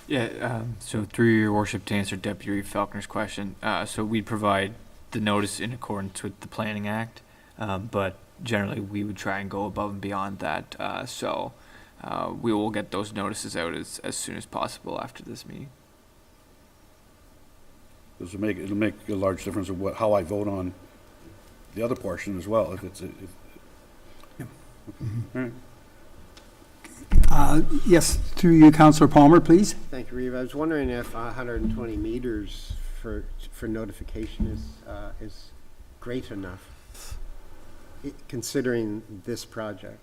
Yeah, so through your worship, to answer Deputy Falconer's question, so we'd provide the notice in accordance with the Planning Act, but generally we would try and go above and beyond that. So we will get those notices out as soon as possible after this meeting. It'll make a large difference of how I vote on the other portion as well, if it's. Yep. All right. Yes, through you, Councillor Palmer, please. Thank you, Reeve. I was wondering if 120 meters for notification is great enough, considering this project.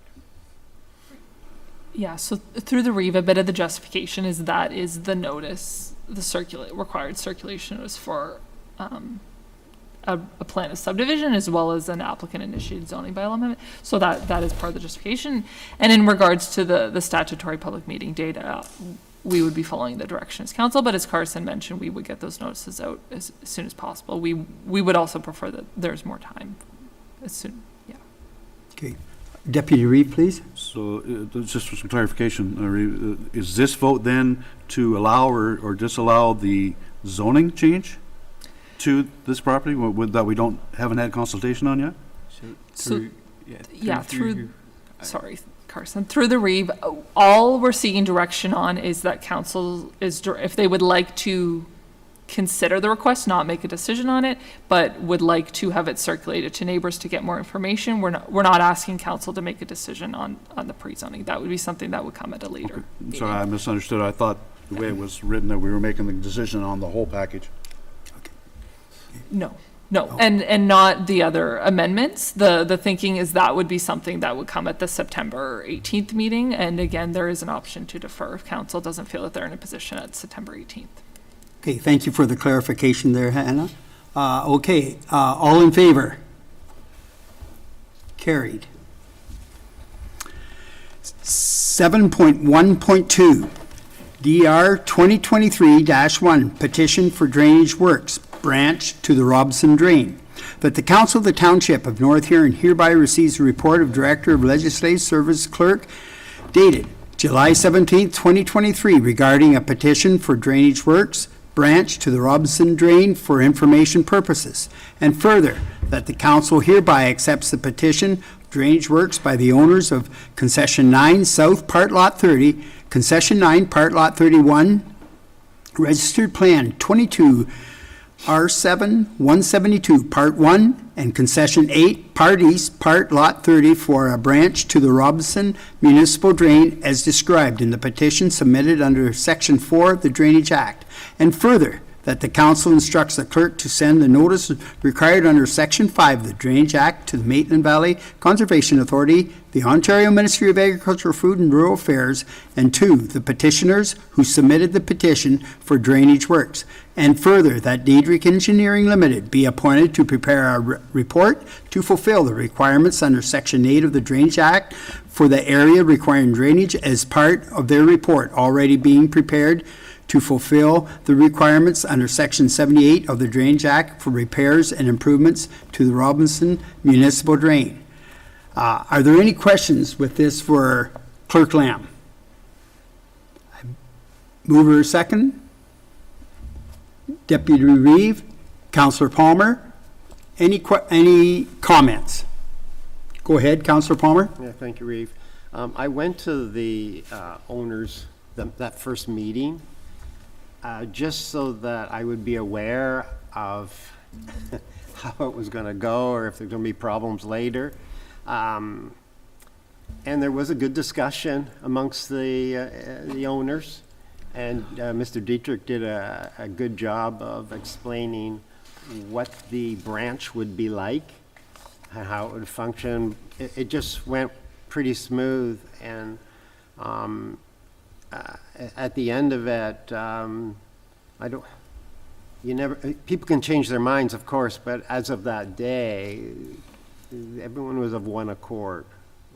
Yeah, so through the REVA, a bit of the justification is that is the notice, the required circulation notice for a plan of subdivision, as well as an applicant-initiated zoning bylaw amendment. So that is part of the justification. And in regards to the statutory public meeting data, we would be following the direction as council, but as Carson mentioned, we would get those notices out as soon as possible. We would also prefer that there's more time as soon, yeah. Okay. Deputy Reeve, please. So just for some clarification, is this vote then to allow or disallow the zoning change to this property that we haven't had consultation on yet? Sorry, Carson, through the REVE, all we're seeking direction on is that council if they would like to consider the request, not make a decision on it, but would like to have it circulated to neighbors to get more information. We're not asking council to make a decision on the pre-zoning. That would be something that would come at a later meeting. Sorry, I misunderstood. I thought the way it was written that we were making the decision on the whole package. No, and not the other amendments. The thinking is that would be something that would come at the September 18th meeting. And again, there is an option to defer if council doesn't feel that they're in a position at September 18th. Okay, thank you for the clarification there, Hannah. All in favor? Carried. 7.1.2, DR 2023-1, petition for drainage works, branch to the Robson Drain. That the Council of the Township of North Huron hereby receives a report of Director of Legislative Service Clerk dated July 17, 2023, regarding a petition for drainage works, branch to the Robson Drain for information purposes. And further, that the council hereby accepts the petition drainage works by the owners of Concession 9 South Part Lot 30, Concession 9 Part Lot 31, Registered Plan 22, R7 172 Part 1, and Concession 8 Part East Part Lot 30 for a branch to the Robson Municipal Drain as described in the petition submitted under Section 4 of the Drainage Act. And further, that the council instructs the clerk to send the notice required under Section 5 of the Drainage Act to the Maitland Valley Conservation Authority, the Ontario Ministry of Agriculture, Food and Rural Affairs, and to the petitioners who submitted the petition for drainage works. And further, that Daedric Engineering Limited be appointed to prepare a report to fulfill the requirements under Section 8 of the Drainage Act for the area requiring drainage as part of their report already being prepared to fulfill the requirements under Section 78 of the Drainage Act for repairs and improvements to the Robinson Municipal Drain. Are there any questions with this for Clerk Lamb? Mover second. Deputy Reeve, Councillor Palmer, any comments? Go ahead, Councillor Palmer. Yeah, thank you, Reeve. I went to the owners, that first meeting, just so that I would be aware of how it was going to go or if there's going to be problems later. And there was a good discussion amongst the owners. And Mr. Dietrich did a good job of explaining what the branch would be like, and how it would function. It just went pretty smooth, and at the end of it, people can change their minds, of course, but as of that day, everyone was of one accord,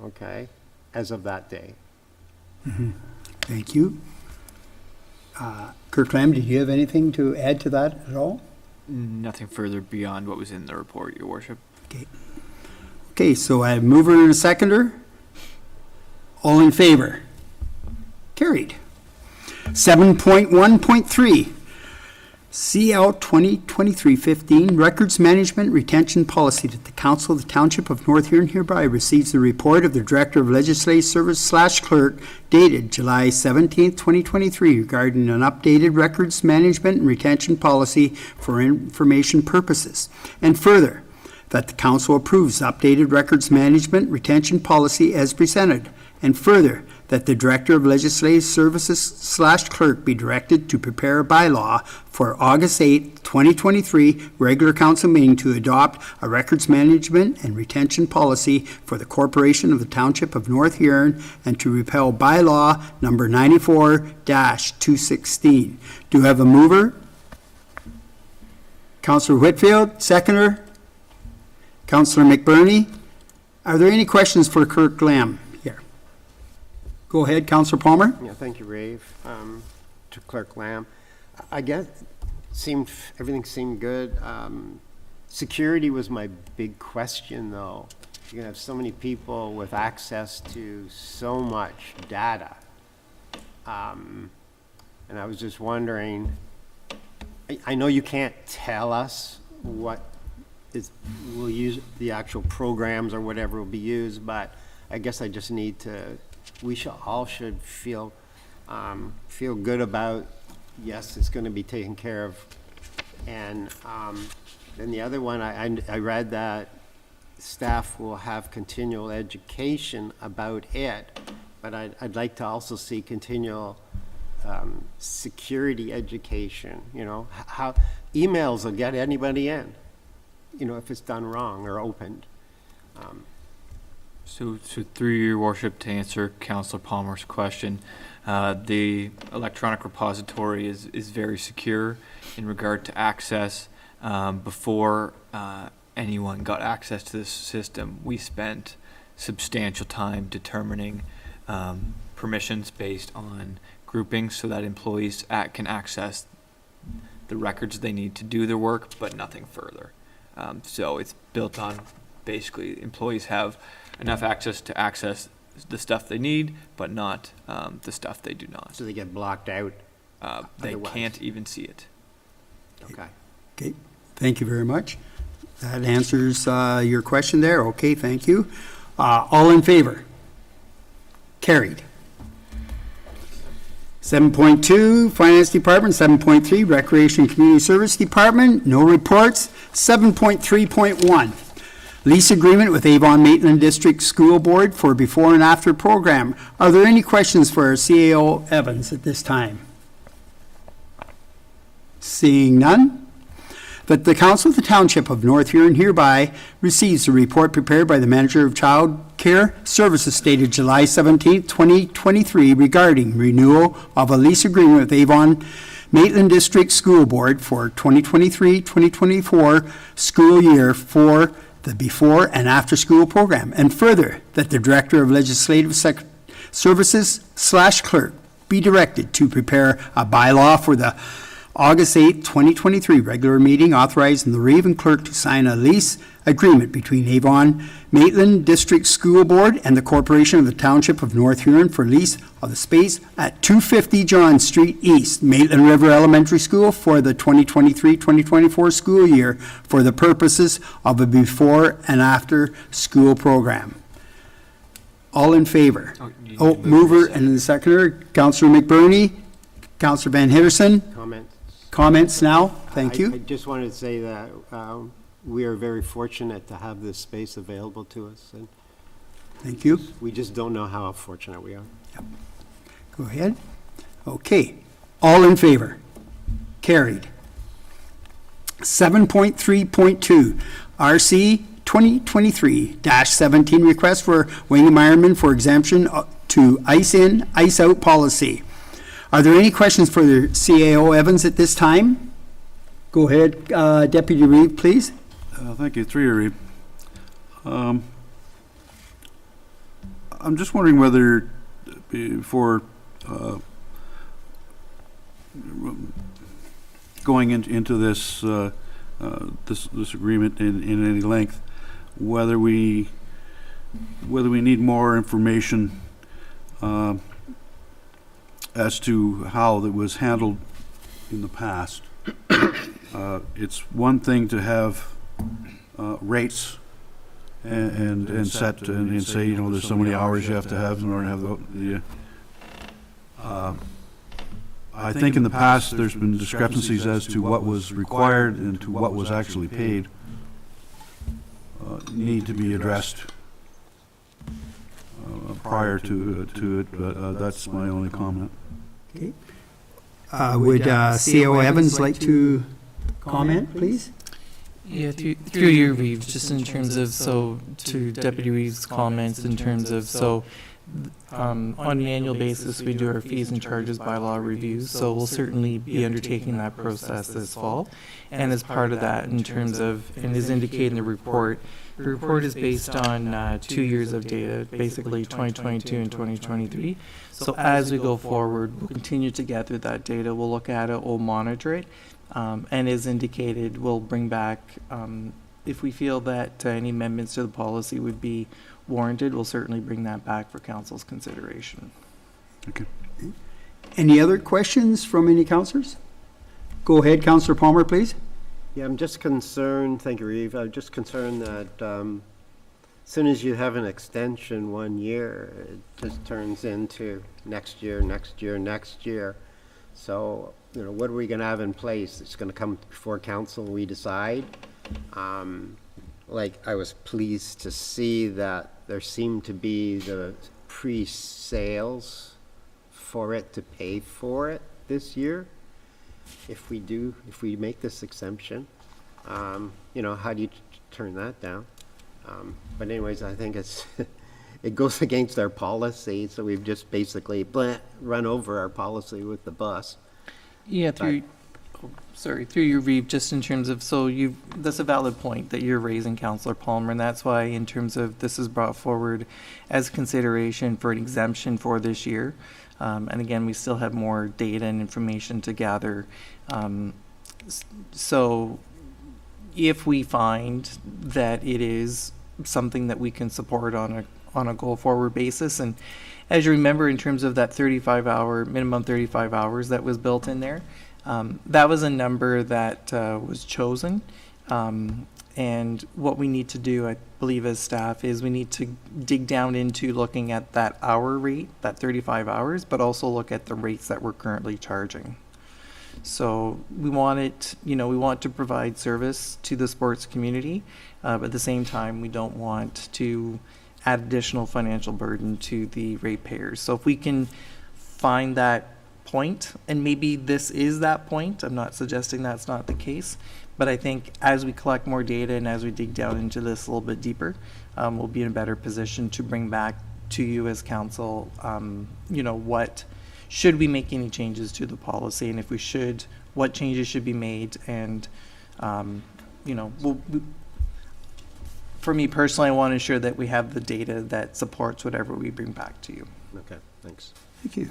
okay, as of that day. Thank you. Kirk Lamb, did you have anything to add to that at all? Nothing further beyond what was in the report, Your Worship. Okay, so I have a mover and a seconder. All in favor? Carried. 7.1.3, CL 2023-15, Records Management Retention Policy, that the Council of the Township of North Huron hereby receives the report of the Director of Legislative Service / Clerk dated July 17, 2023, regarding an updated records management and retention policy for information purposes. And further, that the Council approves updated records management retention policy as presented. And further, that the Director of Legislative Services / Clerk be directed to prepare a bylaw for August 8, 2023, regular council meeting to adopt a records management and retention policy for the Corporation of the Township of North Huron and to repeal bylaw number 94-216. Do you have a mover? Councillor Whitfield, seconder. Councillor McBurney. Are there any questions for Kirk Lamb? Go ahead, Councillor Palmer. Yeah, thank you, Rave. To Clerk Lamb. I guess everything seemed good. Security was my big question, though. You're gonna have so many people with access to so much data. And I was just wondering, I know you can't tell us what we'll use, the actual programs or whatever will be used, but I guess I just need to, we all should feel good about, yes, it's going to be taken care of. And then the other one, I read that staff will have continual education about it, but I'd like to also see continual security education, how emails will get anybody in, if it's done wrong or opened. So through your worship, to answer Councillor Palmer's question, the electronic repository is very secure in regard to access. Before anyone got access to this system, we spent substantial time determining permissions based on groupings so that employees can access the records they need to do their work, but nothing further. So it's built on basically employees have enough access to access the stuff they need, but not the stuff they do not. So they get blocked out? They Otherwise. can't even see it. Okay. Okay, thank you very much. That answers your question there. Okay, thank you. All in favor? Carried. 7.2, Finance Department. 7.3, Recreation and Community Service Department. No reports. 7.3.1, lease agreement with Avon Maitland District School Board for before and after program. Are there any questions for our CAO Evans at this time? Seeing none, that the Council of the Township of North Huron hereby receives a report prepared by the Manager of Child Care Services dated July 17, 2023 regarding renewal of a lease agreement with Avon Maitland District School Board for 2023-2024 school year for the before and after school program. And further, that the Director of Legislative Services / Clerk be directed to prepare a bylaw for the August 8, 2023, regular meeting authorizing the Raven clerk to sign a lease agreement between Avon Maitland District School Board and the Corporation of the Township of North Huron for lease of the space at 250 John Street East, Maitland River Elementary School for the 2023-2024 school year for the purposes of a before and after school program. All in favor? Oh, mover and the seconder, Councillor McBurney, Councillor Van Hitterson. Comments now? Thank I you. just wanted to say that we are very fortunate to have this space available to us, and Thank you. we just don't know how fortunate we are. Go ahead. Okay. All in favor? Carried. 7.3.2, RC 2023-17 request for Wayne Meyerman for exemption to ice-in, ice-out policy. Are there any questions for the CAO Evans at this time? Go ahead, Deputy Reeve, please. Thank you. Through you, Reeve. I'm just wondering whether before going into this this agreement in any length, whether we need more information as to how that was handled in the past. It's one thing to have rates and set and say, you know, there's so many hours you have to have in order to have the I think in the past there's been discrepancies as to what was required and to what was actually paid need to be addressed prior to it, but that's my only comment. Okay. Would CAO Evans like to comment, please? Yeah, through you, Reeves, just in terms of, so to Deputy Reeves' comments in terms of, so on an annual basis, we do our fees and charges bylaw reviews, so we'll certainly be undertaking that process this fall. And as part of that, in terms of, and as indicated in the report is based on 2 years of data, basically 2022 and 2023. So as we go forward, we'll continue to gather that data, we'll look at it, we'll monitor it. And as indicated, we'll bring back, if we feel that any amendments to the policy would be warranted, we'll certainly bring that back for council's consideration. Okay. Any other questions from any councillors? Go ahead, Councillor Palmer, please. Yeah, I'm just concerned, thank you, Reeve, I'm just concerned that as soon as you have an extension 1 year, it just turns into next year. So, you know, what are we going to have in place? It's going to come before council, we decide. Like, I was pleased to see that there seemed to be the pre-sales for it to pay for it this year. If we make this exemption, you know, how do you turn that down? But anyways, I think it goes against our policy, so we've just basically run over our policy with the bus. Yeah, through you, Reeve, just in terms of, so that's a valid point that you're raising, Councillor Palmer, and that's why in terms of this is brought forward as consideration for an exemption for this year. And again, we still have more data and information to gather. So if we find that it is something that we can support on a go-forward basis, and as you remember, in terms of that 35-hour, minimum 35 hours that was built in there, that was a number that was chosen. And what we need to do, I believe as staff, is we need to dig down into looking at that hour rate, that 35 hours, but also look at the rates that we're currently charging. So we want it, you know, we want to provide service to the sports community, but at the same time, we don't want to add additional financial burden to the ratepayers. So if we can find that point, and maybe this is that point, I'm not suggesting that's not the case, but I think as we collect more data and as we dig down into this a little bit deeper, we'll be in a better position to bring back to you as council, you know, what should we make any changes to the policy, and if we should, what changes should be made, and you know, for me personally, I want to ensure that we have the data that supports whatever we bring back to you. Okay, thanks. Thank you.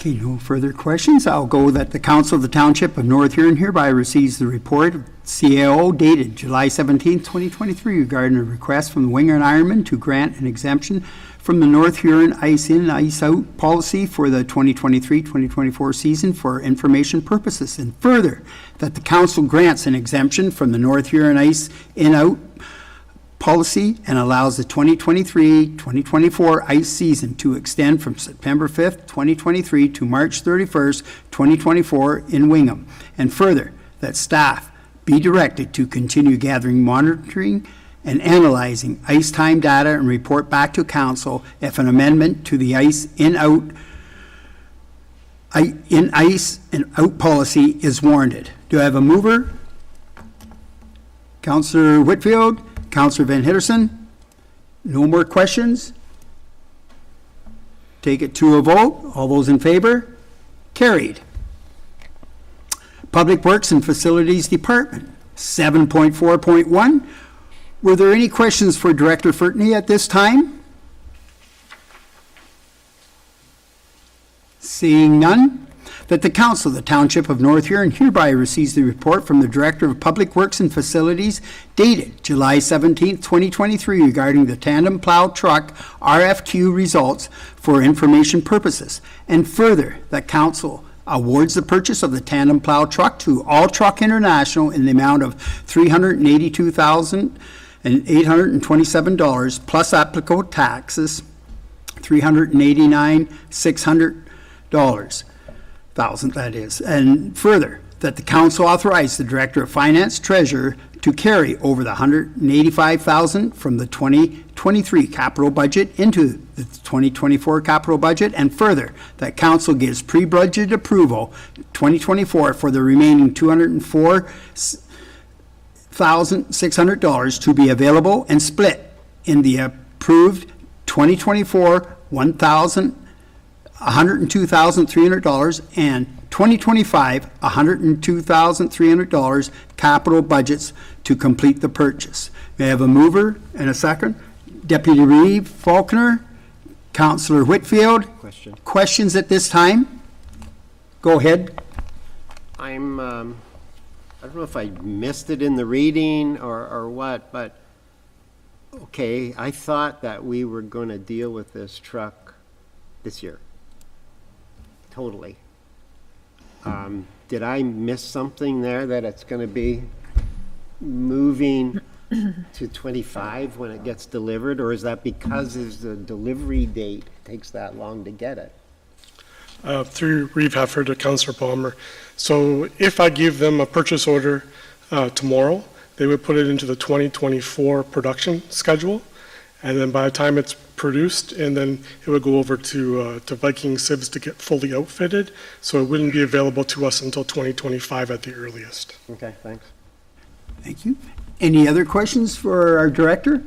Okay, no further questions. I'll go that the Council of the Township of North Huron hereby receives the report of CAO dated July 17, 2023 regarding a request from the Winger and Ironman to grant an exemption from the North Huron Ice In, Ice Out policy for the 2023-2024 season for information purposes. And further, that the council grants an exemption from the North Huron Ice In, Out policy and allows the 2023-2024 ice season to extend from September 5th, 2023 to March 31st, 2024 in Wingham. And further, that staff be directed to continue gathering, monitoring, and analyzing ice time data and report back to council if an amendment to the ice ice and out policy is warranted. Do I have a mover? Councillor Whitfield? Councillor Van Hitterson? No more questions? Take it to a vote. All those in favor? Carried. Public Works and Facilities Department, 7.4.1. Were there any questions for Director Fertney at this time? Seeing none, that the Council of the Township of North Huron hereby receives the report from the Director of Public Works and Facilities dated July 17, 2023 regarding the tandem plow truck RFQ results for information purposes. And further, that Council awards the purchase of the tandem plow truck to All Truck International in the amount of $382,827 plus applicable taxes, $389,600. That is. And further, that the council authorize the Director of Finance Treasurer to carry over the $185,000 from the 2023 capital budget into the 2024 capital budget. And further, that council gives pre-budget approval 2024 for the remaining $204,600 to be available and split in the approved 2024 $102,300 and 2025 $102,300 capital budgets to complete the purchase. May I have a mover and a second? Deputy Reeve Faulkner, Councillor Whitfield. Question. Questions at this time? Go ahead. I don't know if I missed it in the reading or what, but, okay, I thought that we were going to deal with this truck this year. Totally. Did I miss something there that it's going to be moving to 25 when it gets delivered, or is that because of the delivery date takes that long to get it? Through Reeve Hefford to Councillor Palmer. So if I give them a purchase order tomorrow, they would put it into the 2024 production schedule, and then by the time it's produced, and then it would go over to Viking Sibs to get fully outfitted, so it wouldn't be available to us until 2025 at the earliest. Okay, thanks. Thank you. Any other questions for our director?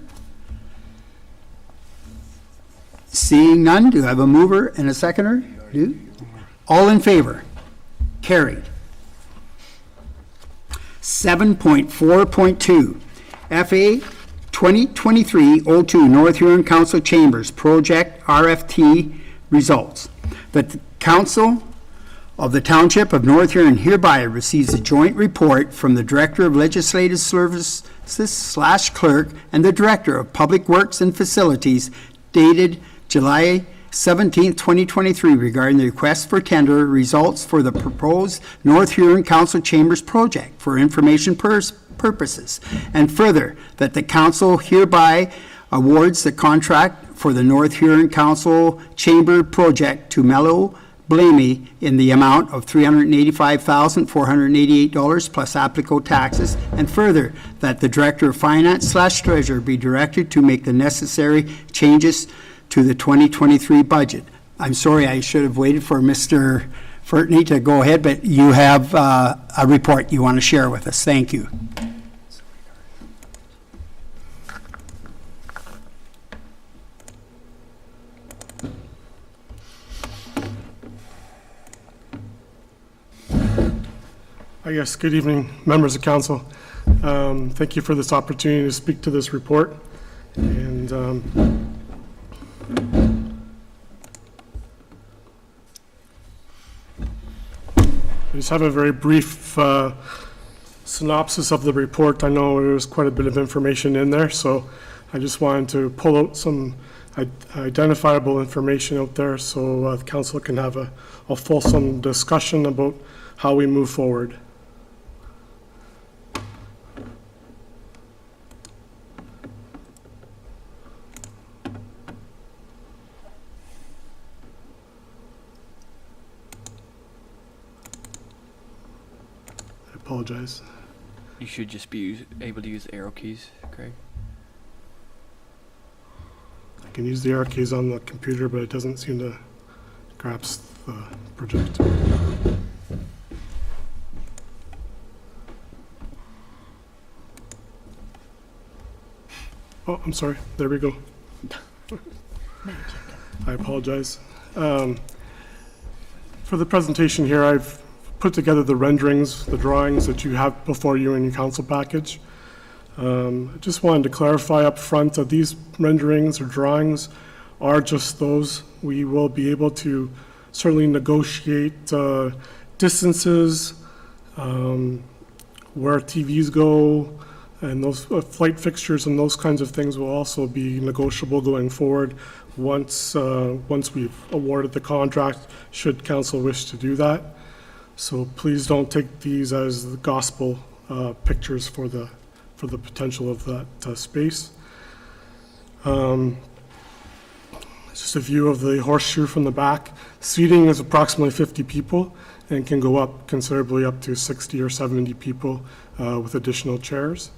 Seeing none, do I have a mover and a seconder? Do? All in favor? Carried. 7.4.2, FA 2023-02 North Huron Council Chambers Project RFT results. That the Council of the Township of North Huron hereby receives a joint report from the Director of Legislative Services / Clerk and the Director of Public Works and Facilities dated July 17, 2023 regarding the request for tender results for the proposed North Huron Council Chambers project for information purposes. And further, that the council hereby awards the contract for the North Huron Council Chamber project to Mello Blamey in the amount of $385,488 plus applicable taxes. And further, that the Director of Finance / Treasurer be directed to make the necessary changes to the 2023 budget. I'm sorry, I should have waited for Mr. Fertney to go ahead, but you have a report you want to share with us. Thank you. Yes, good evening, members of council. Thank you for this opportunity to speak to this report. And just have a very brief synopsis of the report. I know there's quite a bit of information in there, so I just wanted to pull out some identifiable information out there so the council can have a fulsome discussion about how we move forward. I apologize. You should just be able to use the arrow keys, Craig. I can use the arrow keys on the computer, but it doesn't seem to grasp the projector. Oh, I'm sorry. There we go. I apologize. For the presentation here, I've put together the renderings, the drawings that you have before you in your council package. I just wanted to clarify up front that these renderings or drawings are just those. We will be able to certainly negotiate distances, where TVs go, and those flight fixtures and those kinds of things will also be negotiable going forward once we've awarded the contract, should council wish to do that. So please don't take these as the gospel pictures for the potential of that space. It's just a view of the horseshoe from the back. Seating is approximately 50 people and can go up considerably up to 60 or 70 people with additional chairs.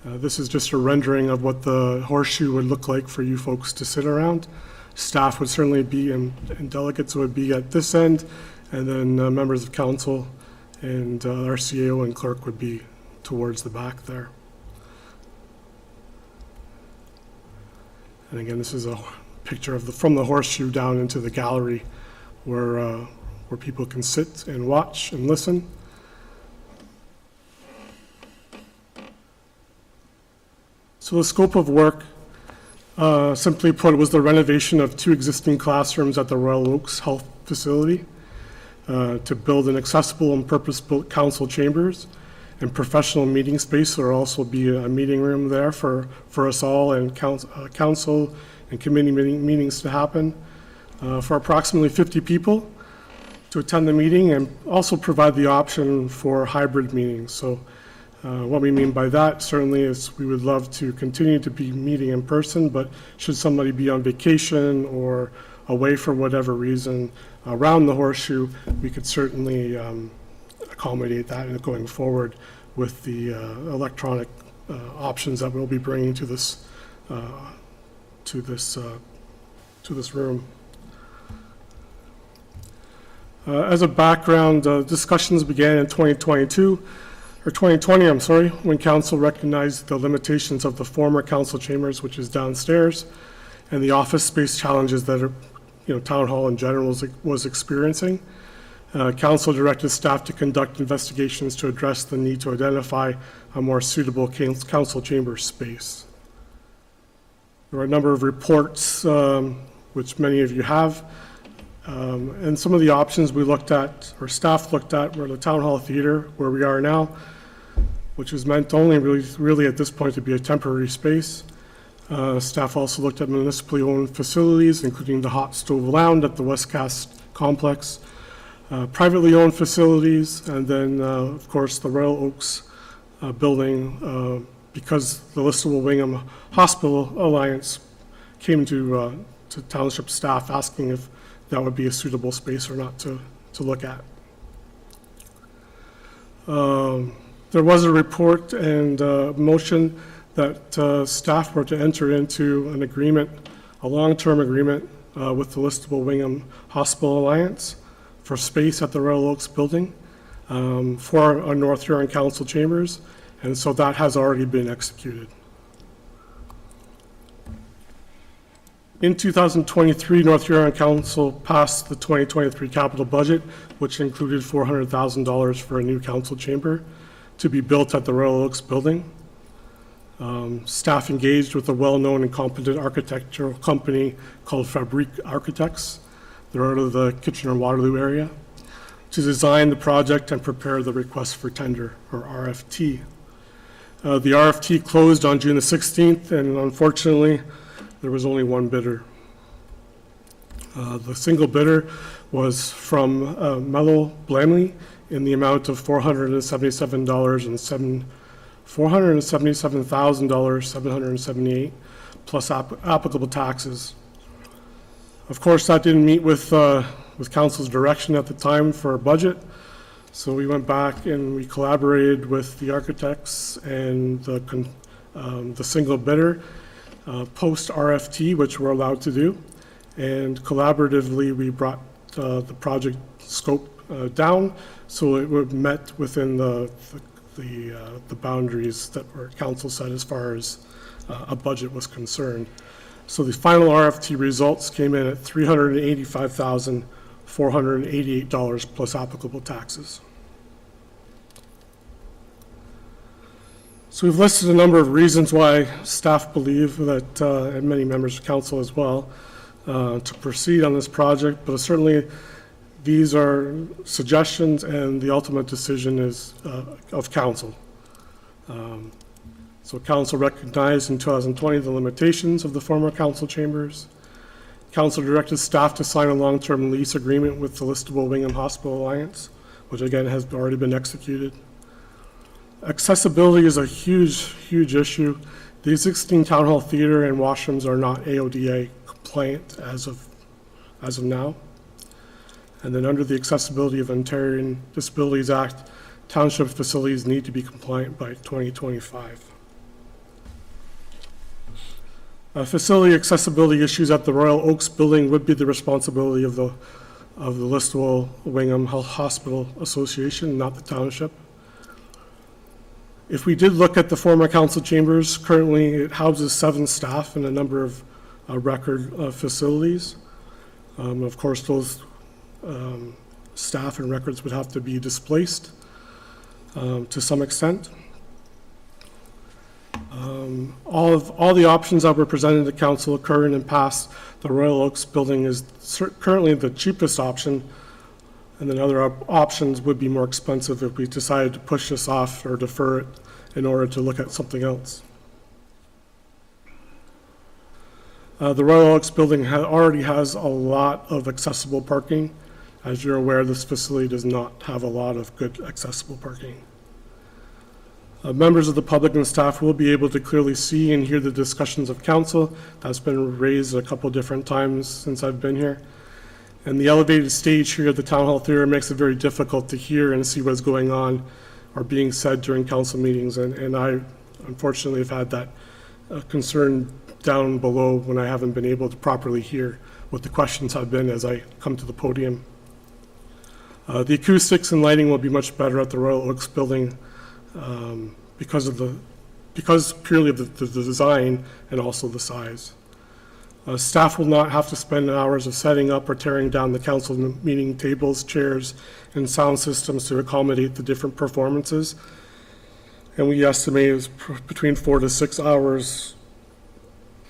This is just a rendering of what the horseshoe would look like for you folks to sit around. Staff would certainly be, and delegates would be at this end, and then members of council and our CAO and clerk would be towards the back there. And again, this is a picture of from the horseshoe down into the gallery where people can sit and watch and listen. So the scope of work, simply put, was the renovation of 2 existing classrooms at the Royal Oaks Health Facility to build an accessible and purpose-built council chambers and professional meeting space. There will also be a meeting room there for us all and council and committee meetings to happen for approximately 50 people to attend the meeting, and also provide the option for hybrid meetings. So what we mean by that certainly is we would love to continue to be meeting in person, but should somebody be on vacation or away for whatever reason around the horseshoe, we could certainly accommodate that and going forward with the electronic options that we'll be bringing to this room. As a background, discussions began in 2020, when council recognized the limitations of the former council chambers, which is downstairs, and the office space challenges that town hall in general was experiencing. Council directed staff to conduct investigations to address the need to identify a more suitable council chamber space. There are a number of reports, which many of you have, and some of the options we looked at, or staff looked at, were the town hall theater, where we are now, which was meant only really at this point to be a temporary space. Staff also looked at municipally owned facilities, including the Hot Stove Lounge at the Westcast Complex, privately owned facilities, and then, of course, the Royal Oaks building, because the Listowel Wingham Hospital Alliance came to township staff asking if that would be a suitable space or not to look at. There was a report and motion that staff were to enter into an agreement, a long-term agreement with the Listowel Wingham Hospital Alliance for space at the Royal Oaks building for our North Huron Council chambers, and so that has already been executed. In 2023, North Huron Council passed the 2023 capital budget, which included $400,000 for a new council chamber to be built at the Royal Oaks building. Staff engaged with a well-known and competent architectural company called Fabrique Architects They're out of the Kitchener-Waterloo area, to design the project and prepare the request for tender, or RFT. The RFT closed on June the 16th, and unfortunately, there was only one bidder. The single bidder was from Mello Blamley in the amount of $477,778 plus applicable taxes. Of course, that didn't meet with council's direction at the time for a budget, so we went back and we collaborated with the architects and the single bidder post RFT, which we're allowed to do, and collaboratively we brought the project scope down so it would met within the boundaries that were council set as far as a budget was concerned. So the final RFT results came in at $385,488 plus applicable taxes. So we've listed a number of reasons why staff believe that, and many members of council as well, to proceed on this project, but certainly these are suggestions and the ultimate decision is of council. So council recognized in 2020 the limitations of the former council chambers. Council directed staff to sign a long-term lease agreement with the Listowel Wingham Hospital Alliance, which again has already been executed. Accessibility is a huge issue. The existing town hall theater and washrooms are not AODA compliant as of now. And then under the Accessibility of Ontario Disabilities Act, township facilities need to be compliant by 2025. Facility accessibility issues at the Royal Oaks building would be the responsibility of the Listowel Wingham Hospital Association, not the township. If we did look at the former council chambers, currently it houses 7 staff and a number of record facilities. Of course, those staff and records would have to be displaced to some extent. All the options that were presented to council current and past, the Royal Oaks building is currently the cheapest option, and then other options would be more expensive if we decided to push this off or defer it in order to look at something else. The Royal Oaks building already has a lot of accessible parking. As you're aware, this facility does not have a lot of good accessible parking. Members of the public and staff will be able to clearly see and hear the discussions of council. That's been raised a couple different times since I've been here. And the elevated stage here at the Town Hall Theater makes it very difficult to hear and see what's going on or being said during council meetings. And I unfortunately have had that concern down below when I haven't been able to properly hear what the questions have been as I come to the podium. The acoustics and lighting will be much better at the Royal Oaks building because purely of the design and also the size. Staff will not have to spend hours of setting up or tearing down the council meeting tables, chairs, and sound systems to accommodate the different performances. And we estimate it's between 4 to 6 hours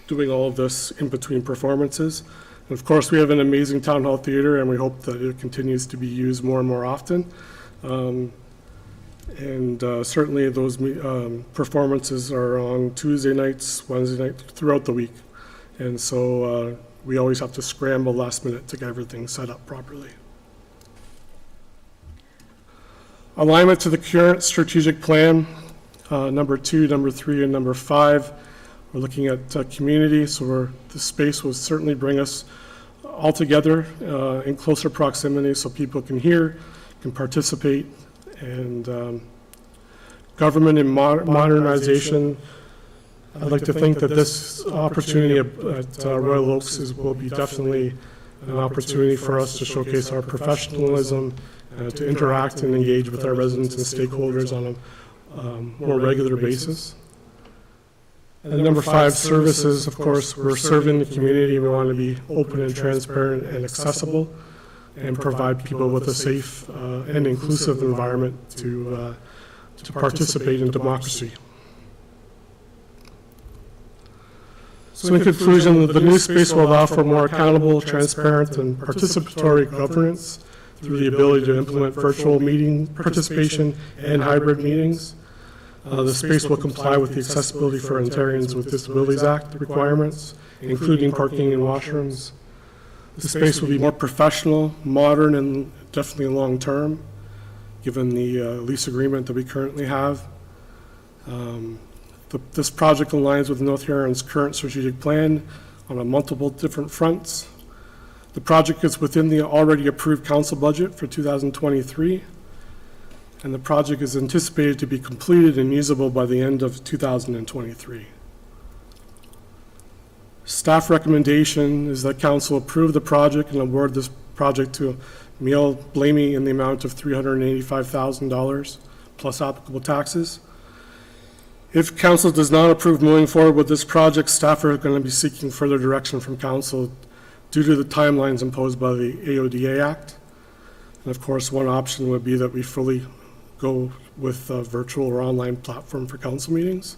doing all of this in between performances. And of course, we have an amazing town hall theater, and we hope that it continues to be used more and more often. Certainly those performances are on Tuesday nights, Wednesday nights, throughout the week. And so we always have to scramble last minute to get everything set up properly. Alignment to the current strategic plan, number 2, number 3, and number 5. We're looking at community, so the space will certainly bring us all together in closer proximity so people can hear, can participate, and government and modernization. I'd like to think that this opportunity at Royal Oaks will be definitely an opportunity for us to showcase our professionalism, to interact and engage with our residents and stakeholders on a more regular basis. And number 5, services. Of course, we're serving the community. We want to be open and transparent and accessible and provide people with a safe and inclusive environment to participate in democracy. So in conclusion, the new space will allow for more accountable, transparent, and participatory governance through the ability to implement virtual meeting participation and hybrid meetings. The space will comply with the Accessibility for Ontarians with Disabilities Act requirements, including parking and washrooms. The space will be more professional, modern, and definitely long-term, given the lease agreement that we currently have. This project aligns with North Huron's current strategic plan on a multiple different fronts. The project is within the already approved council budget for 2023, and the project is anticipated to be completed and usable by the end of 2023. Staff recommendation is that council approve the project and award this project to Emile Blamey in the amount of $385,000 plus applicable taxes. If council does not approve moving forward with this project, staff are going to be seeking further direction from council due to the timelines imposed by the AODA Act. And of course, one option would be that we fully go with a virtual or online platform for council meetings.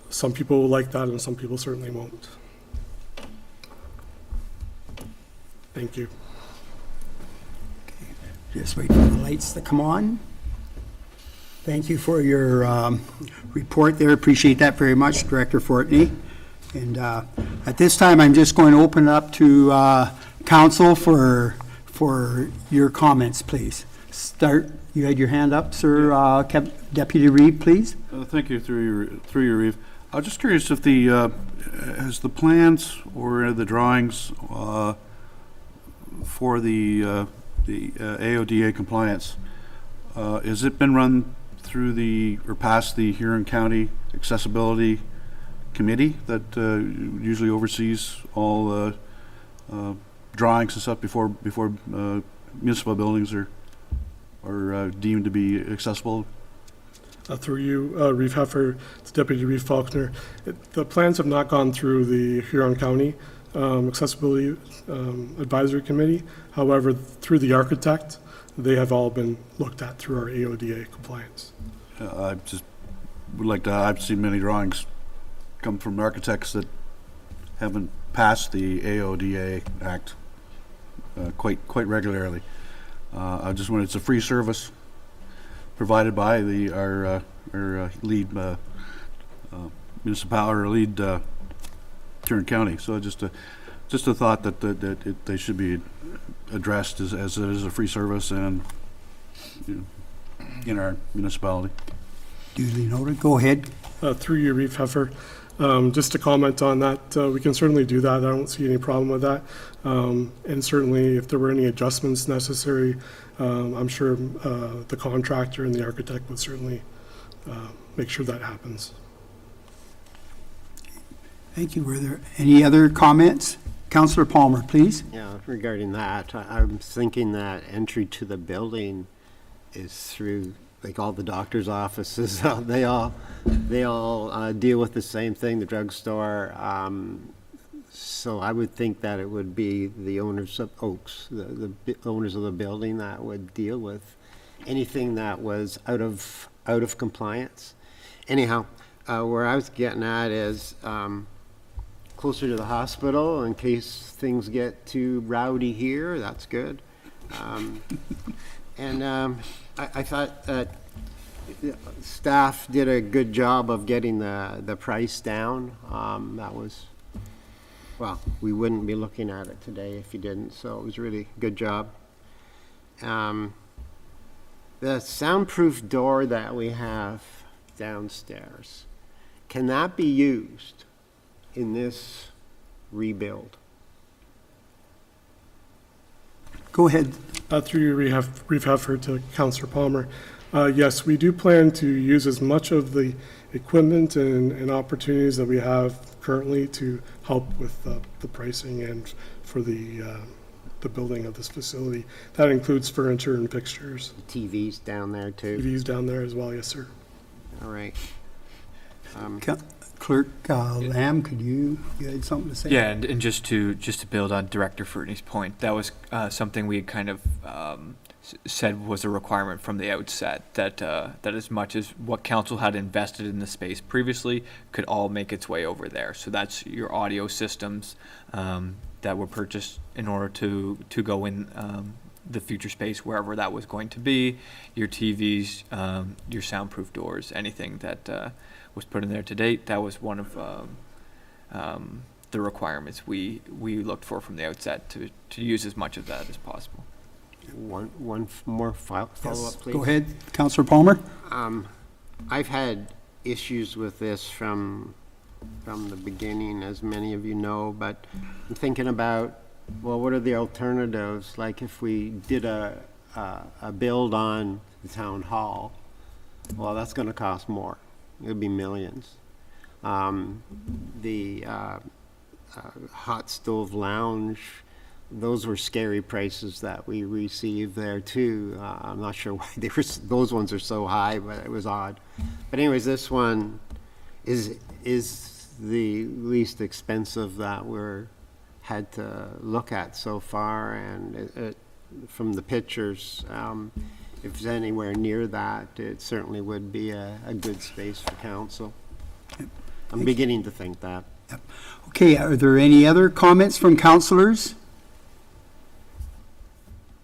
Some people will like that and some people certainly won't. Thank you. Just wait for the lights to come on. Thank you for your report there. Appreciate that very much, Director Fortney. And at this time, I'm just going to open it up to council for your comments, please. Start. You had your hand up, sir. Deputy Reeve, please. Thank you, through your Reeve. I'm just curious if has the plans or the drawings for the AODA compliance, has it been run through or past the Huron County Accessibility Committee that usually oversees all drawings and stuff before municipal buildings are deemed to be accessible? Through you, Reeve Heffer, to Deputy Reeve Faulkner. The plans have not gone through the Huron County Accessibility Advisory Committee. However, through the architect, they have all been looked at through our AODA compliance. I just would like to, I've seen many drawings come from architects that haven't passed the AODA Act quite regularly. I just wanted, it's a free service provided by our lead municipality or lead Huron County. So just a thought that they should be addressed as it is a free service and in our municipality. Duly noted. Go ahead. Through you, Reeve Heffer. Just to comment on that, we can certainly do that. I don't see any problem with that. And certainly if there were any adjustments necessary, I'm sure the contractor and the architect would certainly make sure that happens. Thank you. Were there any other comments? Councillor Palmer, please. Yeah, regarding that, I'm thinking that entry to the building is through, like, all the doctor's offices. They all deal with the same thing, the drugstore. So I would think that it would be the owners of Oaks, the owners of the building, that would deal with anything that was out of compliance. Anyhow, where I was getting at is closer to the hospital in case things get too rowdy here. That's good. I thought that staff did a good job of getting the price down. That was, well, we wouldn't be looking at it today if you didn't, so it was really a good job. The soundproof door that we have downstairs, can that be used in this rebuild? Go ahead. Through you, Reeve Heffer, to Councillor Palmer. Yes, we do plan to use as much of the equipment and opportunities that we have currently to help with the pricing and for the building of this facility. That includes furniture and fixtures. TVs down there too? TVs down there as well, yes, sir. All right. Clerk Lamb, you had something to say? Yeah, and just to build on Director Fertney's point, that was something we had kind of said was a requirement from the outset, that as much as what council had invested in the space previously could all make its way over there. So that's your audio systems that were purchased in order to go in the future space, wherever that was going to be, your TVs, your soundproof doors, anything that was put in there to date. That was one of the requirements we looked for from the outset, to use as much of that as possible. One more follow-up, please. Go ahead, Councillor Palmer. I've had issues with this from the beginning, as many of you know, but I'm thinking about, well, what are the alternatives? Like if we did a build on the town hall, well, that's going to cost more. It would be millions. The hot stove lounge, those were scary prices that we received there too. I'm not sure why those ones are so high, but it was odd. But anyways, this one is the least expensive that we're had to look at so far, and from the pictures, if it's anywhere near that, it certainly would be a good space for council. I'm beginning to think that. Yep. Okay, are there any other comments from councillors?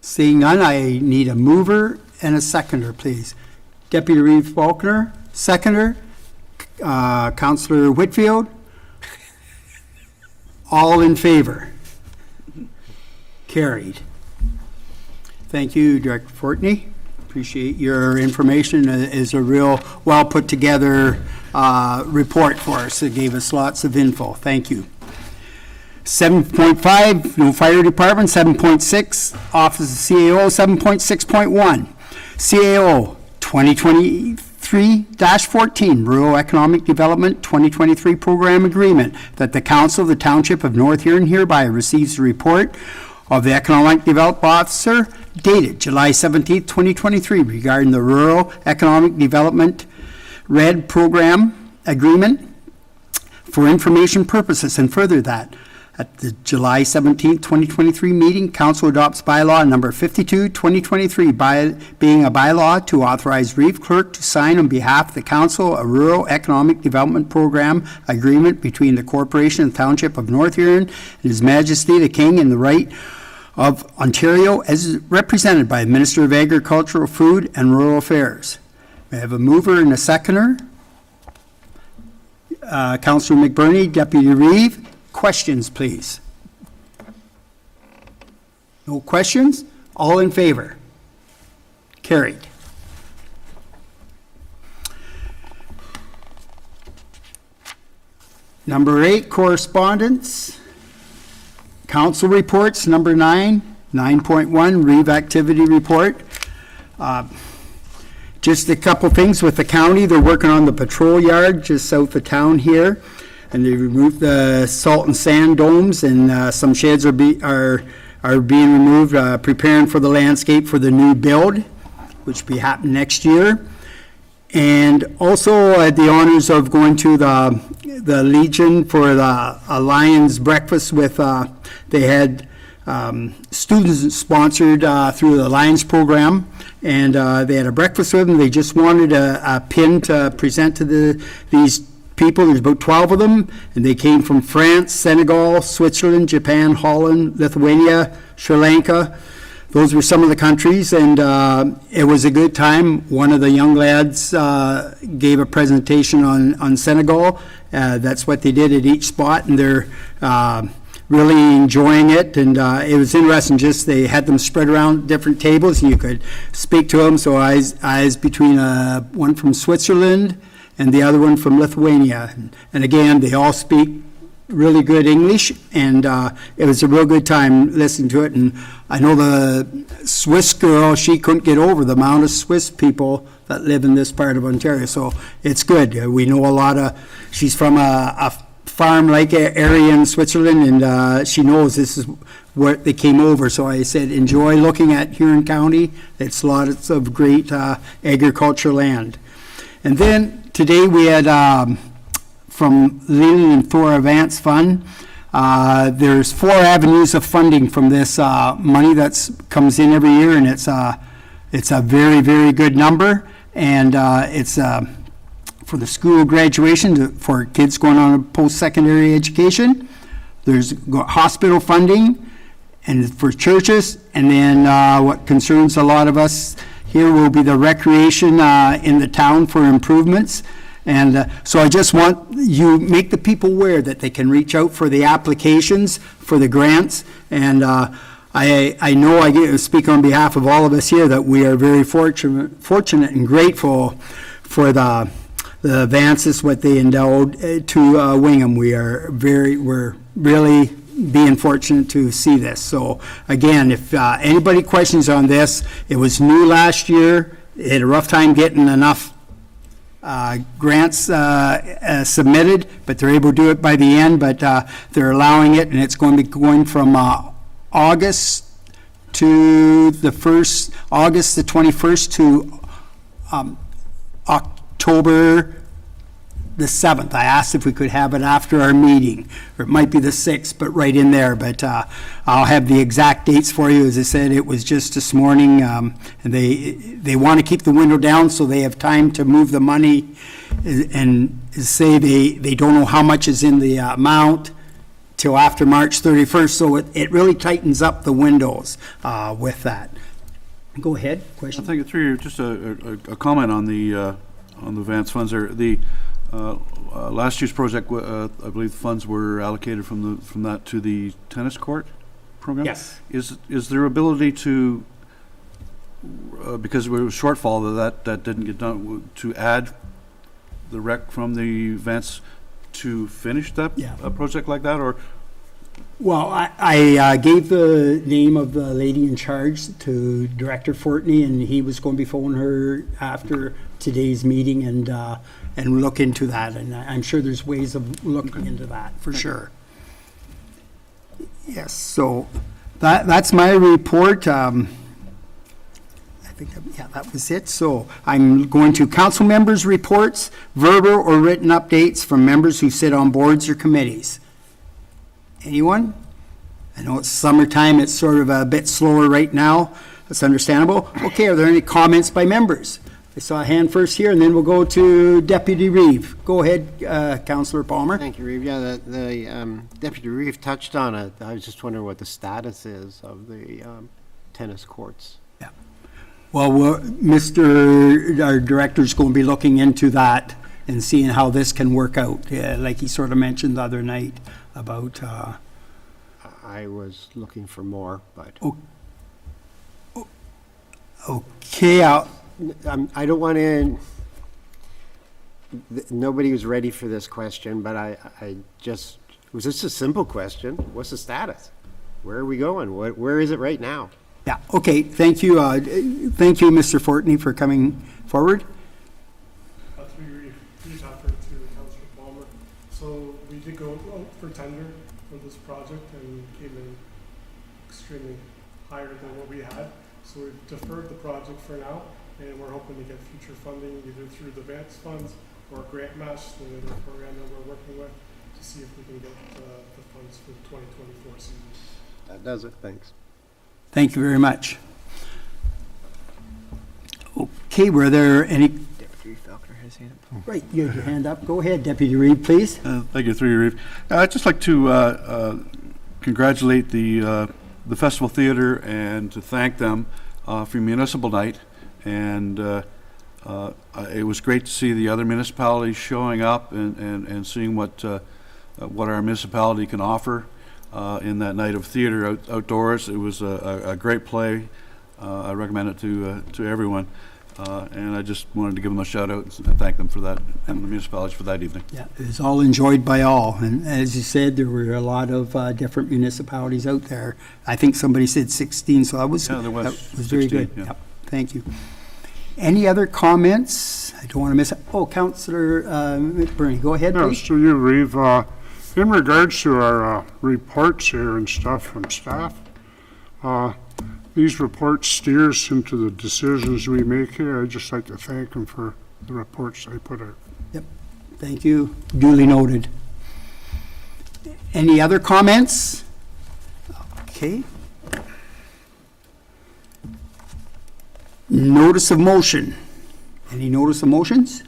Seeing none, I need a mover and a seconder, please. Deputy Reeve Faulkner, seconder. Councillor Whitfield. All in favor? Carried. Thank you, Director Fortney. Appreciate your information. It is a real well put together report for us. It gave us lots of info. Thank you. 7.5, no fire department. 7.6, Office of CAO. 7.6.1, CAO 2023-14, Rural Economic Development 2023 Program Agreement, that the Council of the Township of North Huron hereby receives the report of the Economic Development Officer dated July 17th, 2023, regarding the Rural Economic Development RED Program Agreement for information purposes, and further that at the July 17th, 2023 meeting, Council adopts bylaw number 52, 2023, being a bylaw to authorize Reeve Clerk to sign on behalf of the Council a Rural Economic Development Program Agreement between the Corporation and Township of North Huron and His Majesty the King in the right of Ontario as represented by the Minister of Agricultural, Food and Rural Affairs. May I have a mover and a seconder? Councillor McBurney, Deputy Reeve. Questions, please. No questions? All in favor? Carried. Number 8, correspondence. Council reports, number 9, 9.1, Reeve activity report. Just a couple things with the county. They're working on the patrol yard just south of town here, and they removed the salt and sand domes, and some sheds are being removed, preparing for the landscape for the new build, which will be happening next year. And also had the honors of going to the Legion for the Lions breakfast with, they had students sponsored through the Lions program, and they had a breakfast with them. They just wanted a pin to present to these people. There's about 12 of them, and they came from France, Senegal, Switzerland, Japan, Holland, Lithuania, Sri Lanka. Those were some of the countries, and it was a good time. One of the young lads gave a presentation on Senegal. That's what they did at each spot, and they're really enjoying it. And it was interesting, just they had them spread around different tables, and you could speak to them. So I was between one from Switzerland and the other one from Lithuania. And again, they all speak really good English, and it was a real good time listening to it. And I know the Swiss girl, she couldn't get over the amount of Swiss people that live in this part of Ontario, so it's good. We know a lot of, she's from a farm-like area in Switzerland, and she knows this is where they came over. So I said, enjoy looking at Huron County. It's lots of great agricultural land. And then today we had from Leland and Thor Advance Fund. There's 4 avenues of funding from this money that comes in every year, and it's a very, very good number. And it's for the school graduation, for kids going on a post-secondary education. There's hospital funding, and for churches, and then what concerns a lot of us here will be the recreation in the town for improvements. And so I just want you, make the people aware that they can reach out for the applications, for the grants. And I know I speak on behalf of all of us here that we are very fortunate and grateful for the advances, what they endowed to Wingham. We're really being fortunate to see this. So again, if anybody questions on this, it was new last year. It had a rough time getting enough grants submitted, but they're able to do it by the end. But they're allowing it, and it's going to be going from August to the 21st to October the 7th. I asked if we could have it after our meeting, or it might be the 6th, but right in there. But I'll have the exact dates for you. As I said, it was just this morning, and they want to keep the window down so they have time to move the money and say they don't know how much is in the amount till after March 31st. So it really tightens up the windows with that. Go ahead. Question? I think through just a comment on the advance funds there. The last year's project, I believe the funds were allocated from that to the tennis court program. Yes. Is there ability to, because we were shortfall that didn't get done, to add the rec from the advance to finish that project like that, or? Well, I gave the name of the lady in charge to Director Fortney, and he was going to be phoning her after today's meeting and look into that. And I'm sure there's ways of looking into that for sure. Yes, so that's my report. I think that was it. So I'm going to council members' reports, verbal or written updates from members who sit on boards or committees. Anyone? I know it's summertime, it's sort of a bit slower right now. That's understandable. Okay, are there any comments by members? I saw a hand first here, and then we'll go to Deputy Reeve. Go ahead, Councillor Palmer. Thank you, Reeve. Yeah, the Deputy Reeve touched on it. I was just wondering what the status is of the tennis courts. Yeah. Well, our director's going to be looking into that and seeing how this can work out. Like he sort of mentioned the other night about... I was looking for more, but... Okay, I don't want to... Nobody was ready for this question, but I just... It was just a simple question. What's the status? Where are we going? Where is it right now? Yeah, okay, thank you. Thank you, Mr. Fortney, for coming forward. Please offer to Councillor Palmer. So we did go out for tender for this project and came in extremely higher than what we had. So we've deferred the project for now, and we're hoping to get future funding either through the advance funds or grant match, the other program that we're working with, to see if we can get the funds for the 2024 season. That does it. Thanks. Thank you very much. Okay, were there any... Deputy Falconer has his hand up. Right, you had your hand up. Go ahead, Deputy Reeve, please. Thank you, through you, Reeve. I'd just like to congratulate the Festival Theatre and to thank them for Municipal Night. And it was great to see the other municipalities showing up and seeing what our municipality can offer in that night of theater outdoors. It was a great play. I recommend it to everyone. And I just wanted to give them a shout out and thank them for that, and the municipalities for that evening. Yeah, it was all enjoyed by all. And as you said, there were a lot of different municipalities out there. I think somebody said 16, so that was very 16, good. yeah. Yep, thank you. Any other comments? I don't want to miss it. Oh, Councillor McBurney, go ahead, please. Yes, to you, Reeve. In regards to our reports here and stuff from staff, these reports steer us into the decisions we make here. I'd just like to thank them for the reports they put out. Thank you. Duly noted. Any other comments? Okay. Notice of motion. Any notice of motions?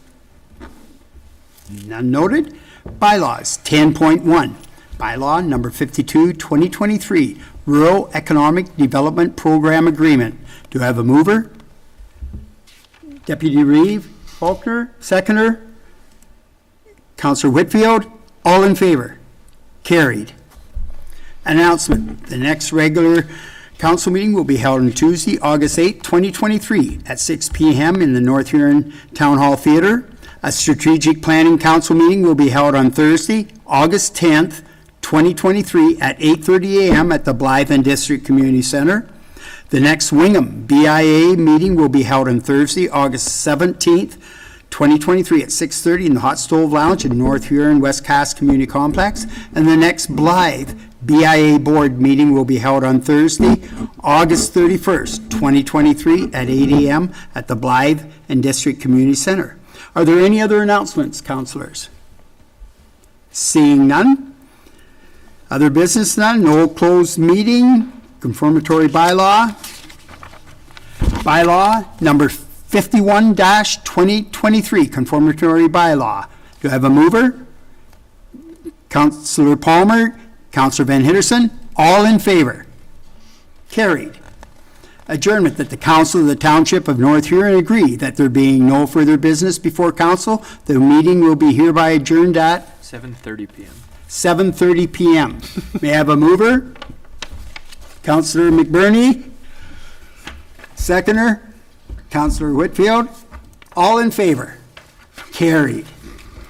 None noted. Bylaws, 10.1. Bylaw number 52, 2023, Rural Economic Development Program Agreement. Do I have a mover? Deputy Reeve, Faulkner, seconder. Councillor Whitfield, all in favor? Carried. Announcement, the next regular council meeting will be held on Tuesday, August 8, 2023, at 6 p.m. in the North Huron Town Hall Theatre. A strategic planning council meeting will be held on Thursday, August 10th, 2023, at 8:30 a.m. at the Blythe and District Community Center. The next Wingham BIA meeting will be held on Thursday, August 17th, 2023, at 6:30 in the Hot Stove Lounge in North Huron West Cass Community Complex. And the next Blythe BIA board meeting will be held on Thursday, August 31st, 2023, at 8 a.m. at the Blythe and District Community Center. Are there any other announcements, councillors? Seeing none. Other business none. No closed meeting. Confirmatory bylaw. Bylaw number 51-2023, confirmatory bylaw. Do I have a mover? Councillor Palmer, Councillor Van Hitterson, all in favor? Carried. Adjournment, that the council of the Township of North Huron agree that there being no further business before council, the meeting will be hereby adjourned at 7:30 p.m. 7:30 p.m. May I have a mover? Councillor McBurney. Seconder, Councillor Whitfield. All in favor? Carried.